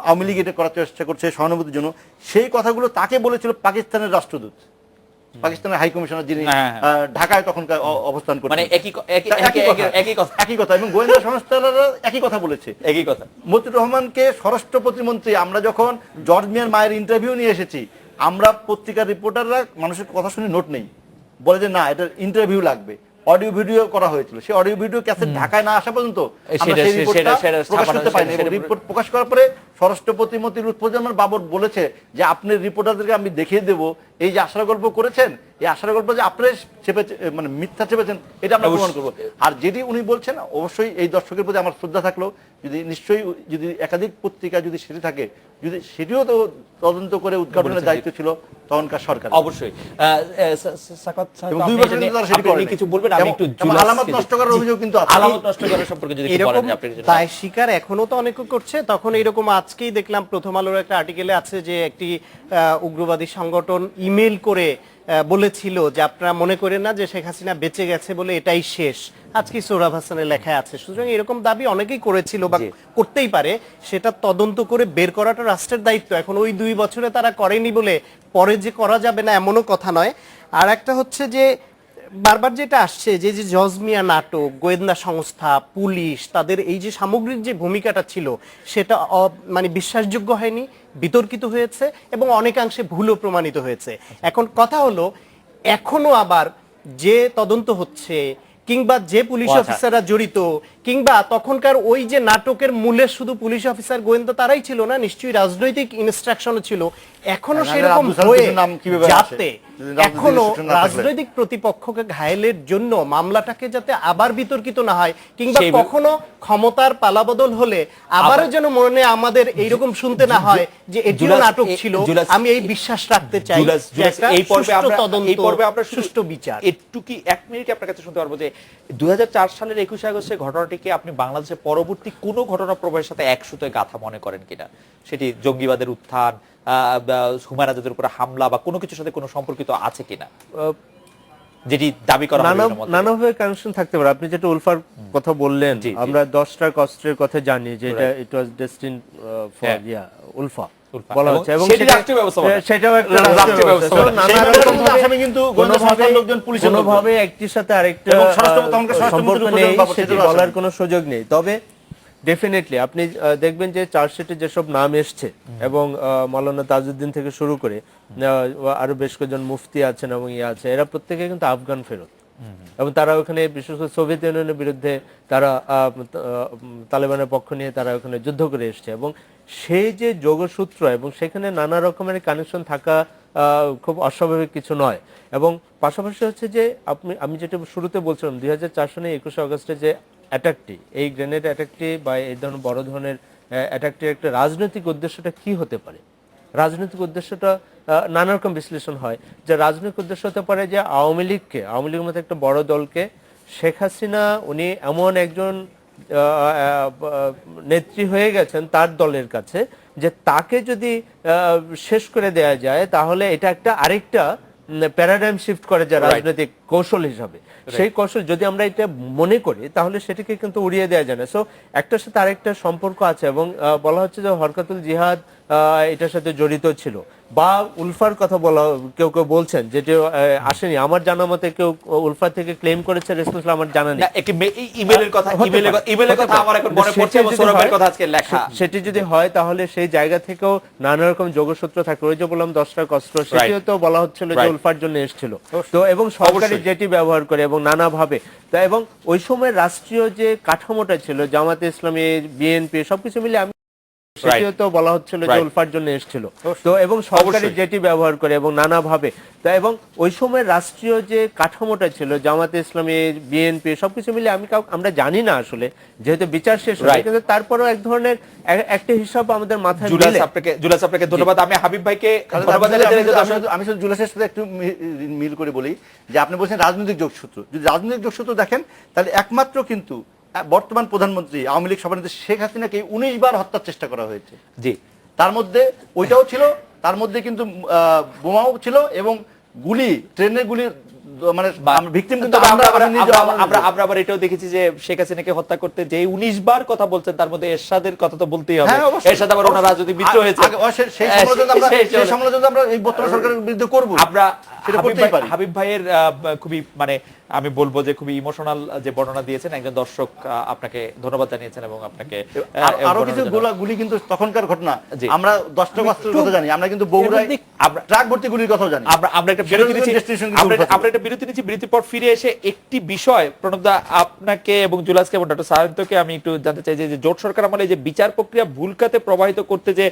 আওয়ামী লীগ এটা করার চেষ্টা করছে সহানুভূতির জন্য, সেই কথাগুলো তাকে বলেছিল পাকিস্তানের রাষ্ট্রদূত, পাকিস্তানের হাই কমিশনার, যিনি ঢাকায় তখনকার অবস্থান করতেন। মানে একই কথা, এবং গোয়েন্দা সংস্থারা একই কথা বলেছে, একই কথা। মতিউর রহমানকে স্বরাষ্ট্র প্রতিমন্ত্রী, আমরা যখন জর্জ মিয়ার মায়ের ইন্টারভিউ নিয়ে এসেছি, আমরা পত্রিকার রিপোর্টাররা মানুষের কথা শুনে নোট নেই, বলে যে না এটা ইন্টারভিউ লাগবে, অডিও ভিডিও করা হয়েছিল, সেই অডিও ভিডিও ক্যাসেট ঢাকায় না আসা পর্যন্ত আমরা সেই রিপোর্টটা প্রকাশ করতে পারিনি। এবং রিপোর্ট প্রকাশ করার পরে স্বরাষ্ট্র প্রতিমন্ত্রী লুৎফুজ্জামান বাবর বলেছে যে আপনার রিপোর্টারদেরকে আমি দেখিয়ে দেবো এই যে আশার গল্প করেছেন, এই আশার গল্প যে আপনি মানে মিথ্যা চেপেছেন, এটা আমরা প্রমাণ করবো। আর যেটি উনি বলছেন, অবশ্যই এই দর্শকের প্রতি আমার শ্রদ্ধা থাকলো, যদি নিশ্চয়ই যদি একাধিক পত্রিকা যদি সেটি থাকে, যদি সেটিও তো তদন্ত করে উদ্ঘাটনের দায়িত্ব ছিল তখনকার সরকার, অবশ্যই। কিছু বলবেন? আমি একটু আলামত নষ্ট করার অভিযোগ কিন্তু আছে, আলামত নষ্ট করার সম্পর্কে যদি বলেন আপনি। দায় স্বীকার এখনো তো অনেকে করছে, তখন এরকম আজকেই দেখলাম প্রথম আলোর একটা আর্টিকেলে আছে যে একটি উগ্রবাদী সংগঠন ইমেল করে বলেছিল যে আপনারা মনে করেন না যে শেখ হাসিনা বেঁচে গেছে বলে এটাই শেষ, আজকে সোহরাব হাসানের লেখায় আছে। সুতরাং এরকম দাবি অনেকেই করেছিল বা করতেই পারে, সেটা তদন্ত করে বের করাটা রাষ্ট্রের দায়িত্ব। এখন ওই 2 বছরে তারা করেনি বলে পরে যে করা যাবে না এমনও কথা নয়। আর একটা হচ্ছে যে বারবার যেটা আসছে যে জজমিয়া নাটক, গোয়েন্দা সংস্থা, পুলিশ, তাদের এই যে সামগ্রিক যে ভূমিকাটা ছিল সেটা মানে বিশ্বাসযোগ্য হয়নি, বিতর্কিত হয়েছে এবং অনেকাংশে ভুলও প্রমাণিত হয়েছে। এখন কথা হলো, এখনো আবার যে তদন্ত হচ্ছে কিংবা যে পুলিশ অফিসাররা জড়িত, কিংবা তখনকার ওই যে নাটকের মূলে শুধু পুলিশ অফিসার গোয়েন্দা তারাই ছিল না, নিশ্চয়ই রাজনৈতিক ইনস্ট্রাকশনও ছিল। এখনো সেরকম হয়ে যাতে এখনো রাজনৈতিক প্রতিপক্ষকে ঘায়েলের জন্য মামলাটাকে যাতে আবার বিতর্কিত না হয়, কিংবা কখনো ক্ষমতার পালাবদল হলে আবারও যেন মনে আমাদের এইরকম শুনতে না হয় যে এটিও নাটক ছিল। আমি এই বিশ্বাস রাখতে চাই এই পর্বে আমরা সুষ্ঠু বিচার। একটু কি 1 মিনিট আপনার কাছে শুনতে পারবো যে 2004 সালের 21 আগস্টের ঘটনাটিকে আপনি বাংলাদেশের পরবর্তী কোনো ঘটনা প্রবাহের সাথে একসুতোয় গাথা মনে করেন কিনা? সেটি জঙ্গিবাদের উত্থান, হুমায়ুন আজাদের উপর হামলা বা কোনো কিছুর সাথে কোনো সম্পর্কিত আছে কিনা, যেটি দাবি করা হয়? নানাভাবে কানেকশন থাকতে পারে। আপনি যেটা উলফার কথা বললেন, আমরা 10টা কস্টের কথা জানি যে এটা ইট ওয়াজ ডেস্টিনড ফর উলফা বলা হচ্ছে, এবং সেটাও একটা রাষ্ট্রীয় ব্যবস্থা। আসামি কিন্তু গোয়েন্দা সংস্থার লোকজন পুলিশের লোকজন, কোনোভাবে একটির সাথে আরেকটা সম্পর্ক নেই সেটি বলার কোনো সুযোগ নেই। তবে ডেফিনেটলি আপনি দেখবেন যে চার্জশিটে যেসব নাম এসছে, এবং মাওলানা তাজউদ্দিন থেকে শুরু করে আরো বেশ কয়েকজন মুফতি আছেন এবং আছে, এরা প্রত্যেকে কিন্তু আফগান ফেরত। এবং তারা ওখানে বিশেষ করে সোভিয়েত ইউনিয়নের বিরুদ্ধে তারা তালেবানের পক্ষ নিয়ে তারা ওখানে যুদ্ধ করে এসছে, এবং সেই যে যোগসূত্র এবং সেখানে নানা রকমের কানেকশন থাকা খুব অস্বাভাবিক কিছু নয়। এবং পাশাপাশি হচ্ছে যে আমি যেটা শুরুতে বলছিলাম 2004 সনে 21 আগস্টে যে অ্যাটাকটি, এই গ্রেনেড অ্যাটাকটি বা এই ধরনের বড় ধরনের অ্যাটাকটির একটা রাজনৈতিক উদ্দেশ্যটা কি হতে পারে? রাজনৈতিক উদ্দেশ্যটা নানা রকম বিশ্লেষণ হয়, যে রাজনৈতিক উদ্দেশ্য হতে পারে যে আওয়ামী লীগের মতো একটা বড় দলকে শেখ হাসিনা উনি এমন একজন নেত্রী হয়ে গেছেন তার দলের কাছে যে তাকে যদি শেষ করে দেয়া যায় তাহলে এটা একটা আরেকটা প্যারাডাইম শিফট করে যে রাজনৈতিক কৌশল হিসাবে, সেই কৌশল যদি আমরা এটা মনে করি তাহলে সেটাকে কিন্তু উড়িয়ে দেওয়া যায় না। সো একটার সাথে আরেকটা সম্পর্ক আছে, এবং বলা হচ্ছে যে হরকাতুল জিহাদ এটার সাথে জড়িত ছিল, বা উলফার কথা কেউ কেউ বলছেন, যেটি আসেনি আমার জানা মতে, কেউ উলফা থেকে ক্লেম করেছে রেসপন্সিবল আমার জানা নেই। একটি ইমেলের কথা আমার এখন মনে পড়ছে, এবং সৌরভের কথা আজকে লেখা। সেটি যদি হয় তাহলে সেই জায়গা থেকেও নানা রকম যোগসূত্র থাকে। ওই যে বললাম 10টা অস্ত্র, সেটিও তো বলা হচ্ছিল যে উলফার জন্য এসেছিল। তো এবং সরকারি যেটি ব্যবহার করে এবং নানাভাবে, তা এবং ওই সময় রাষ্ট্রীয় যে কাঠামোটা ছিল জামাতে ইসলামী, বিএনপি সবকিছু মিলে আমি সেটিও তো বলা হচ্ছিল যে উলফার জন্য এসেছিল। তো এবং সরকারি যেটি ব্যবহার করে এবং নানাভাবে, তা এবং ওই সময় রাষ্ট্রীয় যে কাঠামোটা ছিল জামাতে ইসলামী, বিএনপি সবকিছু মিলে আমরা জানি না আসলে, যেহেতু বিচার শেষ হয়, কিন্তু তারপরেও এক ধরনের একটা হিসাব আমাদের মাথায় জুলাস আপনাকে ধন্যবাদ। আমি হাবিব ভাইকে ধন্যবাদ। আমি শুধু জুলাসের সাথে একটু মিল করে বলি যে আপনি বলছেন রাজনৈতিক যোগসূত্র, যদি রাজনৈতিক যোগসূত্র দেখেন তাহলে একমাত্র কিন্তু বর্তমান প্রধানমন্ত্রী আওয়ামী লীগ সভানেত্রী শেখ হাসিনাকে 19 বার হত্যার চেষ্টা করা হয়েছে। জি, তার মধ্যে ওইটাও ছিল, তার মধ্যে কিন্তু বোমাও ছিল এবং গুলি, ট্রেনের গুলি, মানে ভিকটিম কিন্তু আমরা আবার এটাও দেখেছি যে শেখ হাসিনাকে হত্যা করতে যে 19 বার কথা বলছেন তার মধ্যে এরশাদের কথা তো বলতেই হবে। এরশাদ আবার ওনার রাজনৈতিক মিত্র হয়েছে, সেই সমালোচনা আমরা এই বর্তমান সরকারের বিরুদ্ধে করব। আমরা হাবিব ভাইয়ের খুবই মানে আমি বলবো যে খুবই ইমোশনাল যে বর্ণনা দিয়েছেন, একজন দর্শক আপনাকে ধন্যবাদ জানিয়েছেন এবং আপনাকে আরো কিছু গুলি কিন্তু তখনকার ঘটনা, আমরা 10টা অস্ত্রের কথা জানি, আমরা কিন্তু বগুড়ায় ট্রাক ভর্তি গুলির কথাও জানি। আমরা একটা বিরতি নিচ্ছি, বিরতির পর ফিরে এসে একটি বিষয় প্রণবদা আপনাকে এবং জুলাসকে এবং ডক্টর সায়ন্তকে আমি একটু জানতে চাই যে জোট সরকার আমলে যে বিচার প্রক্রিয়া ভুল খাতে প্রবাহিত করতে যে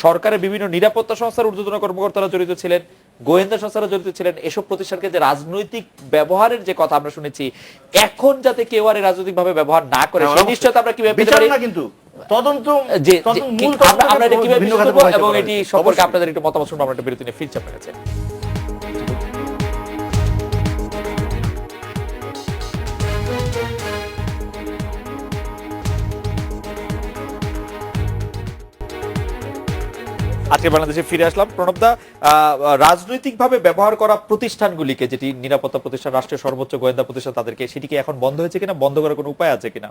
সরকারের বিভিন্ন নিরাপত্তা সংস্থার ঊর্ধ্বতন কর্মকর্তারা জড়িত ছিলেন, গোয়েন্দা সংস্থারা জড়িত ছিলেন, এসব প্রতিষ্ঠানকে যে রাজনৈতিক ব্যবহারের যে কথা আমরা শুনেছি, এখন যাতে কেউ আর রাজনৈতিক ভাবে ব্যবহার না করে সেই নিশ্চয়তা আমরা কিভাবে পেতে পারি? কিন্তু তদন্ত আমরা এটা কিভাবে করব এবং এটি সম্পর্কে আপনাদের একটু মতামত শুনবো। আমরা একটা বিরতি নিয়ে ফিরছি আপনার কাছে। আজকে বাংলাদেশে ফিরে আসলাম। প্রণবদা, রাজনৈতিকভাবে ব্যবহার করা প্রতিষ্ঠানগুলিকে, যেটি নিরাপত্তা প্রতিষ্ঠান, রাষ্ট্রীয় সর্বোচ্চ গোয়েন্দা প্রতিষ্ঠান, তাদেরকে সেটি কি এখন বন্ধ হয়েছে কিনা, বন্ধ করার কোনো উপায় আছে কিনা?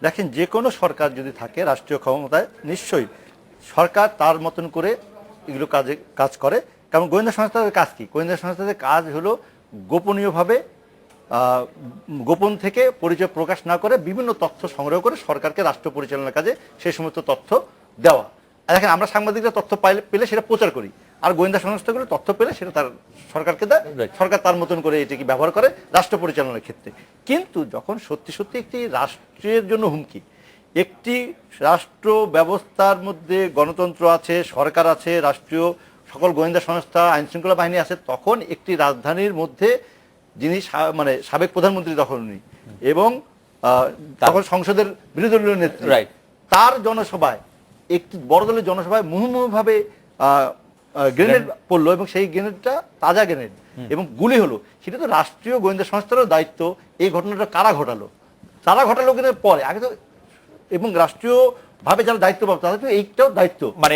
দেখেন, যে কোনো সরকার যদি থাকে রাষ্ট্রীয় ক্ষমতায়, নিশ্চয়ই সরকার তার মতন করে এগুলো কাজ করে। কারণ গোয়েন্দা সংস্থাদের কাজ কি? গোয়েন্দা সংস্থাদের কাজ হলো গোপনীয়ভাবে, গোপন থেকে পরিচয় প্রকাশ না করে বিভিন্ন তথ্য সংগ্রহ করে সরকারকে রাষ্ট্র পরিচালনার কাজে সেই সমস্ত তথ্য দেওয়া। দেখেন, আমরা সাংবাদিকরা তথ্য পেলে সেটা প্রচার করি, আর গোয়েন্দা সংস্থাগুলো তথ্য পেলে সেটা তার সরকারকে দেয়, সরকার তার মতন করে এটাকে ব্যবহার করে রাষ্ট্র পরিচালনার ক্ষেত্রে। কিন্তু যখন সত্যি সত্যি একটি রাষ্ট্রের জন্য হুমকি, একটি রাষ্ট্র ব্যবস্থার মধ্যে গণতন্ত্র আছে, সরকার আছে, রাষ্ট্রীয় সকল গোয়েন্দা সংস্থা, আইন শৃঙ্খলা বাহিনী আছে, তখন একটি রাজধানীর মধ্যে যিনি মানে সাবেক প্রধানমন্ত্রী তখন উনি, এবং তখন সংসদের বিরোধী দলীয় নেত্রী, তার জনসভায়, একটি বড় দলের জনসভায় মুহুর্মুহুভাবে গ্রেনেড পড়লো, এবং সেই গ্রেনেডটা তাজা গ্রেনেড এবং গুলি হলো। সেটা তো রাষ্ট্রীয় গোয়েন্দা সংস্থারও দায়িত্ব। এই ঘটনাটা কারা ঘটালো? তারা ঘটালো কিন্তু পরে, আগে তো, এবং রাষ্ট্রীয় ভাবে যারা দায়িত্ব পাবে তাদের তো এইটাও দায়িত্ব, মানে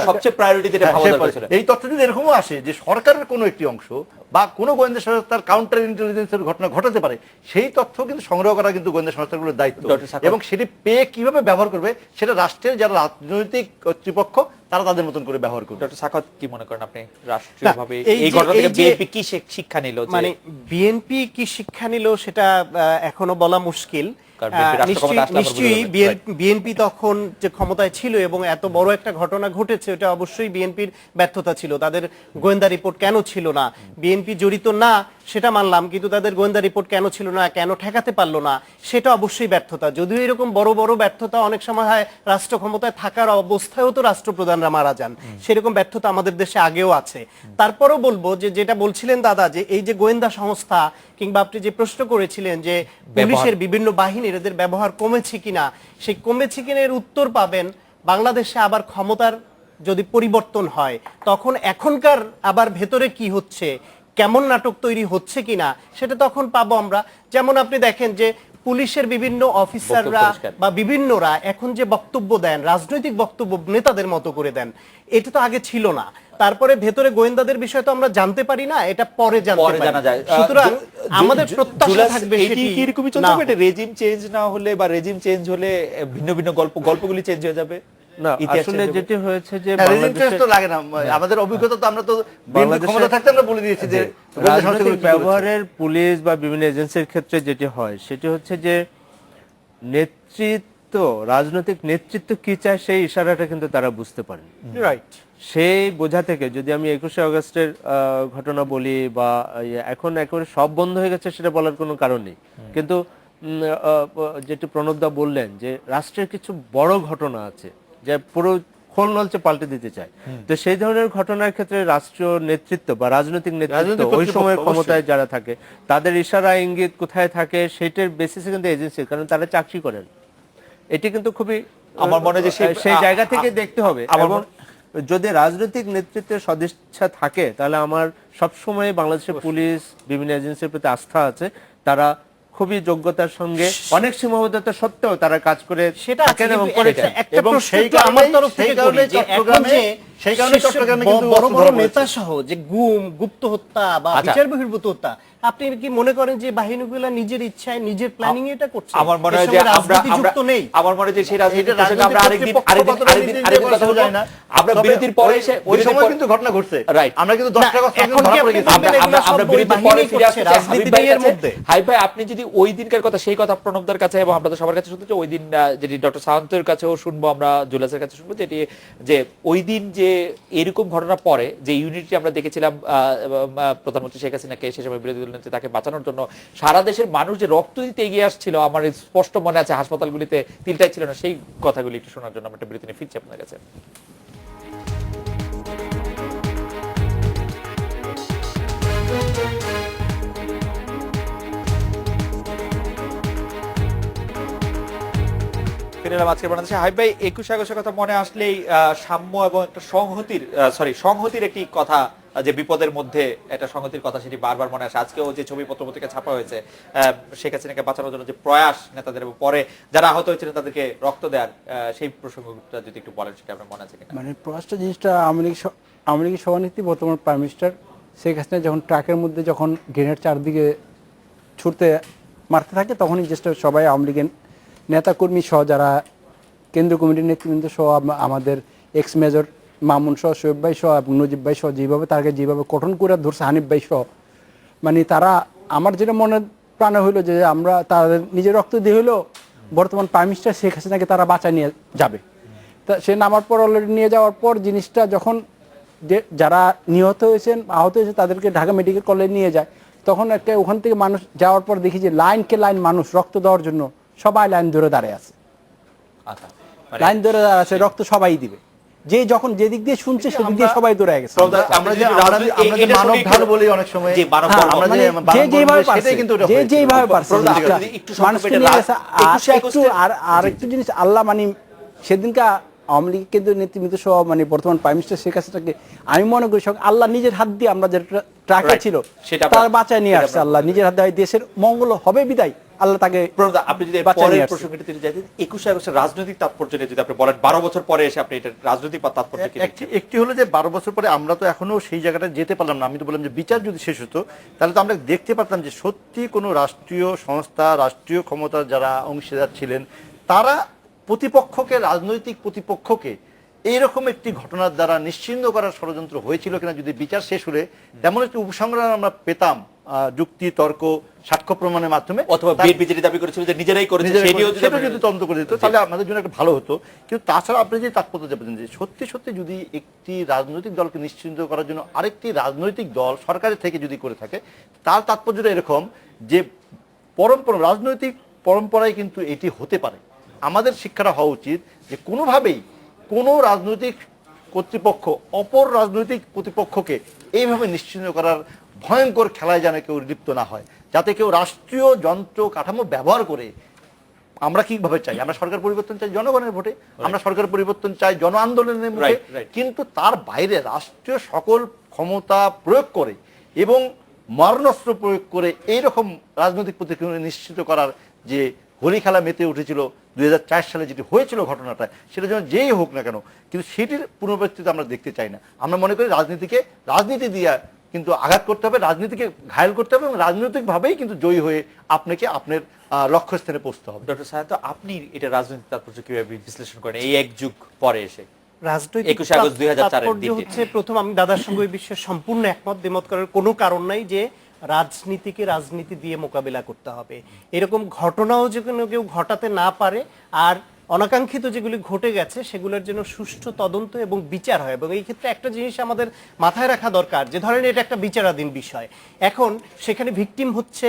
সবচেয়ে প্রায়োরিটি যেটা ভাবা দরকার। এই তথ্য যদি এরকমও আসে যে সরকারের কোনো একটি অংশ বা কোনো গোয়েন্দা সংস্থার কাউন্টার ইন্টেলিজেন্সের ঘটনা ঘটাতে পারে, সেই তথ্য কিন্তু সংগ্রহ করা কিন্তু গোয়েন্দা সংস্থাগুলোর দায়িত্ব, এবং সেটি পেয়ে কিভাবে ব্যবহার করবে সেটা রাষ্ট্রের যারা রাজনৈতিক কর্তৃপক্ষ তারা তাদের মতন করে ব্যবহার করবে। ডক্টর সাখাওয়াত, কি মনে করেন আপনি রাষ্ট্রীয়ভাবে এই ঘটনা থেকে বিএনপি কি শিক্ষা নিল? মানে বিএনপি কি শিক্ষা নিল সেটা এখনো বলা মুশকিল, কারণ বিএনপি রাষ্ট্র ক্ষমতায় আসলে আমরা নিশ্চয়ই বুঝতে পারবো। বিএনপি তখন যে ক্ষমতায় ছিল এবং এত বড় একটা ঘটনা ঘটেছে, এটা অবশ্যই বিএনপির ব্যর্থতা ছিল। তাদের গোয়েন্দা রিপোর্ট কেন ছিল না, বিএনপি জড়িত না সেটা মানলাম, কিন্তু তাদের গোয়েন্দা রিপোর্ট কেন ছিল না, কেন ঠেকাতে পারলো না, সেটা অবশ্যই ব্যর্থতা। যদিও এরকম বড় বড় ব্যর্থতা অনেক সময় হয় রাষ্ট্র ক্ষমতায় থাকার অবস্থায়ও তো রাষ্ট্রপ্রধানরা মারা যান, সেরকম ব্যর্থতা আমাদের দেশে আগেও আছে। তারপরও বলবো যে যেটা বলছিলেন দাদা, যে এই যে গোয়েন্দা সংস্থা কিংবা আপনি যে প্রশ্ন করেছিলেন যে পুলিশের বিভিন্ন বাহিনীর এদের ব্যবহার কমেছে কিনা, সেই কমেছে কিনা এর উত্তর পাবেন বাংলাদেশে আবার ক্ষমতার যদি পরিবর্তন হয়, তখন এখনকার আবার ভেতরে কি হচ্ছে, কেমন নাটক তৈরি হচ্ছে কিনা সেটা তখন পাবো আমরা। যেমন আপনি দেখেন যে পুলিশের বিভিন্ন অফিসাররা পরিষ্কার। বা বিভিন্নরা এখন যে বক্তব্য দেন, রাজনৈতিক বক্তব্য নেতাদের মতো করে দেন, এটা তো আগে ছিল না। তারপরে ভেতরে গোয়েন্দাদের বিষয় তো আমরা জানতে পারি না, এটা পরে পরে জানা যায়। সুতরাং আমাদের প্রত্যাশা জুলাস, থাকবে এটি সেটি কি এরকমই না চলতে হবে? হোক। রেজিম চেঞ্জ না হলে বা রেজিম চেঞ্জ হলে ভিন্ন ভিন্ন গল্পগুলি চেঞ্জ হয়ে যাবে। না, ইতিহাস আসলে change হবে। যেটি হয়েছে যে রেজিম চেঞ্জ বাংলাদেশে তো লাগে না, আমাদের অভিজ্ঞতা তো আমরা তো বিএনপি বাংলাদেশে- ক্ষমতা থাকতে আমরা বলে দিয়েছি যে গোয়েন্দা সংস্থাগুলো রাজনৈতিক কি করেছে। ব্যবহারের পুলিশ বা বিভিন্ন এজেন্সির ক্ষেত্রে যেটি হয় সেটি হচ্ছে যে নেতৃত্ব, রাজনৈতিক নেতৃত্ব কি চায় সেই ইশারাটা কিন্তু তারা বুঝতে পারেন। রাইট। সেই বোঝা থেকে যদি আমি 21শে আগস্টের ঘটনা বলি বা এখন একেবারে সব বন্ধ হয়ে গেছে সেটা বলার কোনো কারণ নেই, কিন্তু যেটি প্রণবদা বললেন যে রাষ্ট্রের কিছু বড় ঘটনা আছে যে পুরো খোল নলচে পাল্টে দিতে চায়, তো সেই ধরনের ঘটনার ক্ষেত্রে রাষ্ট্রীয় নেতৃত্ব বা রাজনৈতিক নেতৃত্ব রাজনৈতিক ওই সময় কর্তৃপক্ষ ক্ষমতায় যারা থাকে তাদের ইশারা ইঙ্গিত কোথায় থাকে সেটার বেসিসে কিন্তু এজেন্সি, কারণ তারা চাকরি করেন। এটি কিন্তু খুবই আমার মনে হয় যে সেই জায়গা থেকে দেখতে হবে। আমার এবং যদি রাজনৈতিক নেতৃত্বের সদিচ্ছা থাকে তাহলে আমার সবসময় বাংলাদেশের পুলিশ বিভিন্ন এজেন্সির প্রতি আস্থা আছে, তারা খুবই যোগ্যতার সঙ্গে অনেক সীমাবদ্ধতা সত্ত্বেও তারা কাজ করে সেটা থাকেন এবং কিন্তু করেছেন। একটা এবং প্রশ্ন সেই তো আমার কারণেই- তরফ সেই থেকে কারণেই করি যে এখন চট্টগ্রামে- যে সেই কারণেই শীর্ষ চট্টগ্রামে কিন্তু বড় বড় ধরা পড়েছে। নেতা সহ যে গুম, গুপ্ত হত্যা বা আচ্ছা। বিচার বহির্ভূত হত্যা, আপনি কি মনে করেন যে বাহিনীগুলো নিজের ইচ্ছায় নিজের প্ল্যানিং এটা করছে? আমার মনে এর হয় যে সঙ্গে আমরা রাজনীতি যুক্ত নেই। আমার মনে হয় যে সেই রাজনীতি এটা রাজনৈতিক আমরা আরেকদিন কর্তৃপক্ষ কথা বলবো। আমরা তবে বিরতির পরে এসে ওই সময় কিন্তু ঘটনা ঘটছে। Right. আমরা কিন্তু 10 টাকা এখন কি আপনি বলবেন এগুলো সব আমরা ওই বিরতির পরে বাহিনী ফিরে করছে, আসতে চাই রাজনীতি হাবিব ভাইয়ের নেই এর কাছে। মধ্যে? হাবিব ভাই, আপনি যদি ওই দিনকার কথা, সেই কথা প্রণবদার কাছে এবং আপনাদের সবার কাছে শুনতে চাই, ওই দিন যেটি ডক্টর সায়ন্তের কাছেও শুনবো, আমরা জুলাসের কাছে শুনবো, যেটি যে ওই দিন যে এরকম ঘটনা পরে যে ইউনিটি আমরা দেখেছিলাম প্রধানমন্ত্রী শেখ হাসিনাকে সে সময় বিরোধী দলনেত্রী তাকে বাঁচানোর জন্য সারা দেশের মানুষ যে রক্ত দিতে এগিয়ে আসছিল, আমার স্পষ্ট মনে আছে হাসপাতালগুলিতে তিলটাই ছিল না, সেই কথাগুলি একটু শোনার জন্য আমরা একটা বিরতি নিয়ে ফিরছি আপনার কাছে। ফিরে এলাম আজকে বাংলাদেশে। হাবিব ভাই, 21 আগস্টের কথা মনে আসলেই সাম্য এবং একটা সংহতির একটি কথা, যে বিপদের মধ্যে একটা সংহতির কথা, সেটি বারবার মনে আসে। আজকেও যে ছবি পত্রিকা ছাপা হয়েছে শেখ হাসিনাকে বাঁচানোর জন্য যে প্রয়াস নেতাদের, এবং পরে যারা আহত হয়েছিলেন তাদেরকে রক্ত দেওয়ার, সেই প্রসঙ্গটা যদি একটু বলেন, সেটা আপনার মনে আছে কিনা? মানে প্রয়াসটা জিনিসটা আওয়ামী লীগের সভানেত্রী বর্তমান প্রাইম মিনিস্টার শেখ হাসিনা যখন ট্রাকের মধ্যে যখন গ্রেনেড চারদিকে ছুটতে মারতে থাকে, তখনই জাস্ট সবাই আওয়ামী লীগের নেতাকর্মী সহ যারা কেন্দ্রীয় কমিটির নেতৃবৃন্দ সহ আমাদের এক্স মেজর মামুন সহ, শোয়েব ভাই সহ এবং নজিব ভাই সহ যেভাবে তাকে যেভাবে কঠোর করে ধরছে, হানিফ ভাই সহ, মানে তারা, আমার যেটা মনে প্রাণে হইলো যে আমরা তাদের নিজের রক্ত দিয়ে হইলো বর্তমান প্রাইম মিনিস্টার শেখ হাসিনাকে তারা বাঁচায় নিয়ে যাবে। তা সে নামার পর অলরেডি নিয়ে যাওয়ার পর জিনিসটা যখন যারা নিহত হয়েছেন, আহত হয়েছে, তাদেরকে ঢাকা মেডিকেল কলেজে নিয়ে যায়, তখন একটা ওখান থেকে মানুষ যাওয়ার পর দেখি যে লাইনকে লাইন মানুষ রক্ত দেওয়ার জন্য সবাই লাইন ধরে দাঁড়িয়ে আছে, আচ্ছা, লাইন ধরে দাঁড়িয়ে আছে, রক্ত সবাই দিবে, যে যখন যেদিক দিয়ে শুনছে সেদিক দিয়ে সবাই দৌড়ে গেছে। আমরা যে মানব ঢাল বলি অনেক সময়, যে মানব হ্যাঁ, ঢাল, আমরা মানে যে যে যেভাবে সেটাই পারছে, কিন্তু এটা যে হয়েছিল। যেভাবে পারছে প্রণব, জিনিসটা আপনি যদি একটু মানুষকে সংক্ষেপে নিয়ে গেছে। আর 21 একটু আর একটু জিনিস, আল্লাহ মানে সেদিনকা আওয়ামী লীগ কিন্তু নেতৃবৃন্দ সহ মানে বর্তমান প্রাইম মিনিস্টার শেখ হাসিনাকে আমি মনে করি আল্লাহ নিজের হাত দিয়ে, আমরা যে ট্রাকে Right. ছিল সেটা তার বাঁচায় নিয়ে আসছে, আল্লাহ নিজের হাত দিয়ে, দেশের মঙ্গল হবে বিদায় আল্লাহ তাকে প্রণব, আপনি যদি বাঁচায় পরের নিয়ে আসছে। প্রসঙ্গটি যদি যাই, 21 আগস্টের রাজনৈতিক তাৎপর্য নিয়ে যদি আপনি বলেন, 12 বছর পরে এসে আপনি এটা রাজনৈতিক তাৎপর্য কি দেখছেন? একটি হলো যে 12 বছর পরে আমরা তো এখনো সেই জায়গাটা যেতে পারলাম না। আমি তো বললাম যে বিচার যদি শেষ হতো তাহলে তো আমরা দেখতে পারতাম যে সত্যি কোনো রাষ্ট্রীয় সংস্থা, রাষ্ট্রীয় ক্ষমতার যারা অংশীদার ছিলেন, তারা প্রতিপক্ষকে, রাজনৈতিক প্রতিপক্ষকে এইরকম একটি ঘটনার দ্বারা নিশ্চিহ্ন করার ষড়যন্ত্র হয়েছিল কিনা, যদি বিচার শেষ হলে তেমন একটি উপসংহার আমরা পেতাম, যুক্তি তর্ক সাক্ষ্য প্রমাণের মাধ্যমে অথবা বিএনপি যেটি দাবি করেছিল যে নিজেরাই করেছে সেটাও যদি তদন্ত করে দিত তাহলে আমাদের জন্য একটা ভালো হতো। কিন্তু তাছাড়া আপনি যে তাৎপর্য যাবেন যে সত্যি সত্যি যদি একটি রাজনৈতিক দলকে নিশ্চিন্ত করার জন্য আরেকটি রাজনৈতিক দল সরকারের থেকে যদি করে থাকে, তার তাৎপর্যটা এরকম যে পরম্পরা, রাজনৈতিক পরম্পরায় কিন্তু এটি হতে পারে। আমাদের শিক্ষাটা হওয়া উচিত যে কোনোভাবেই কোনো রাজনৈতিক কর্তৃপক্ষ অপর রাজনৈতিক প্রতিপক্ষকে এইভাবে নিশ্চিন্ত করার ভয়ঙ্কর খেলায় যেন কেউ লিপ্ত না হয়, যাতে কেউ রাষ্ট্রীয় যন্ত্র কাঠামো ব্যবহার করে। আমরা কিভাবে চাই, আমরা সরকার পরিবর্তন চাই জনগণের ভোটে, আমরা সরকার পরিবর্তন চাই জন আন্দোলনের মুখে, কিন্তু তার বাইরে রাষ্ট্রীয় সকল ক্ষমতা প্রয়োগ করে এবং মারণাস্ত্র প্রয়োগ করে এইরকম রাজনৈতিক প্রতিক্রিয়া নিশ্চিত করার যে হোলি খেলা মেতে উঠেছিল 2004 সালে যেটি হয়েছিল ঘটনাটা, সেটা যেন যেই হোক না কেন, কিন্তু সেটির পুনরাবৃত্তি আমরা দেখতে চাই না। আমরা মনে করি রাজনীতিকে রাজনীতি দিয়ে কিন্তু আঘাত করতে হবে, রাজনীতিকে ঘায়েল করতে হবে এবং রাজনৈতিকভাবেই কিন্তু জয়ী হয়ে আপনাকে আপনার লক্ষ্যস্থানে পৌঁছতে হবে। ডক্টর সাহেব, আপনি এটা রাজনৈতিক তাৎপর্য কিভাবে বিশ্লেষণ করেন এই এক যুগ পরে এসে? রাজনৈতিক 21 আগস্ট 2004 তাৎপর্য হচ্ছে, প্রথম আমি দাদার সঙ্গে এই বিষয়ে সম্পূর্ণ একমত, দ্বিমত করার কোনো কারণ নাই যে রাজনীতিকে রাজনীতি দিয়ে মোকাবিলা করতে হবে। এরকম ঘটনাও যে কোনো কেউ ঘটাতে না পারে, আর অনাকাঙ্ক্ষিত যেগুলি ঘটে গেছে সেগুলোর জন্য সুষ্ঠু তদন্ত এবং বিচার হয়। এবং এই ক্ষেত্রে একটা জিনিস আমাদের মাথায় রাখা দরকার, যে ধরেন এটা একটা বিচারাধীন বিষয়, এখন সেখানে ভিকটিম হচ্ছে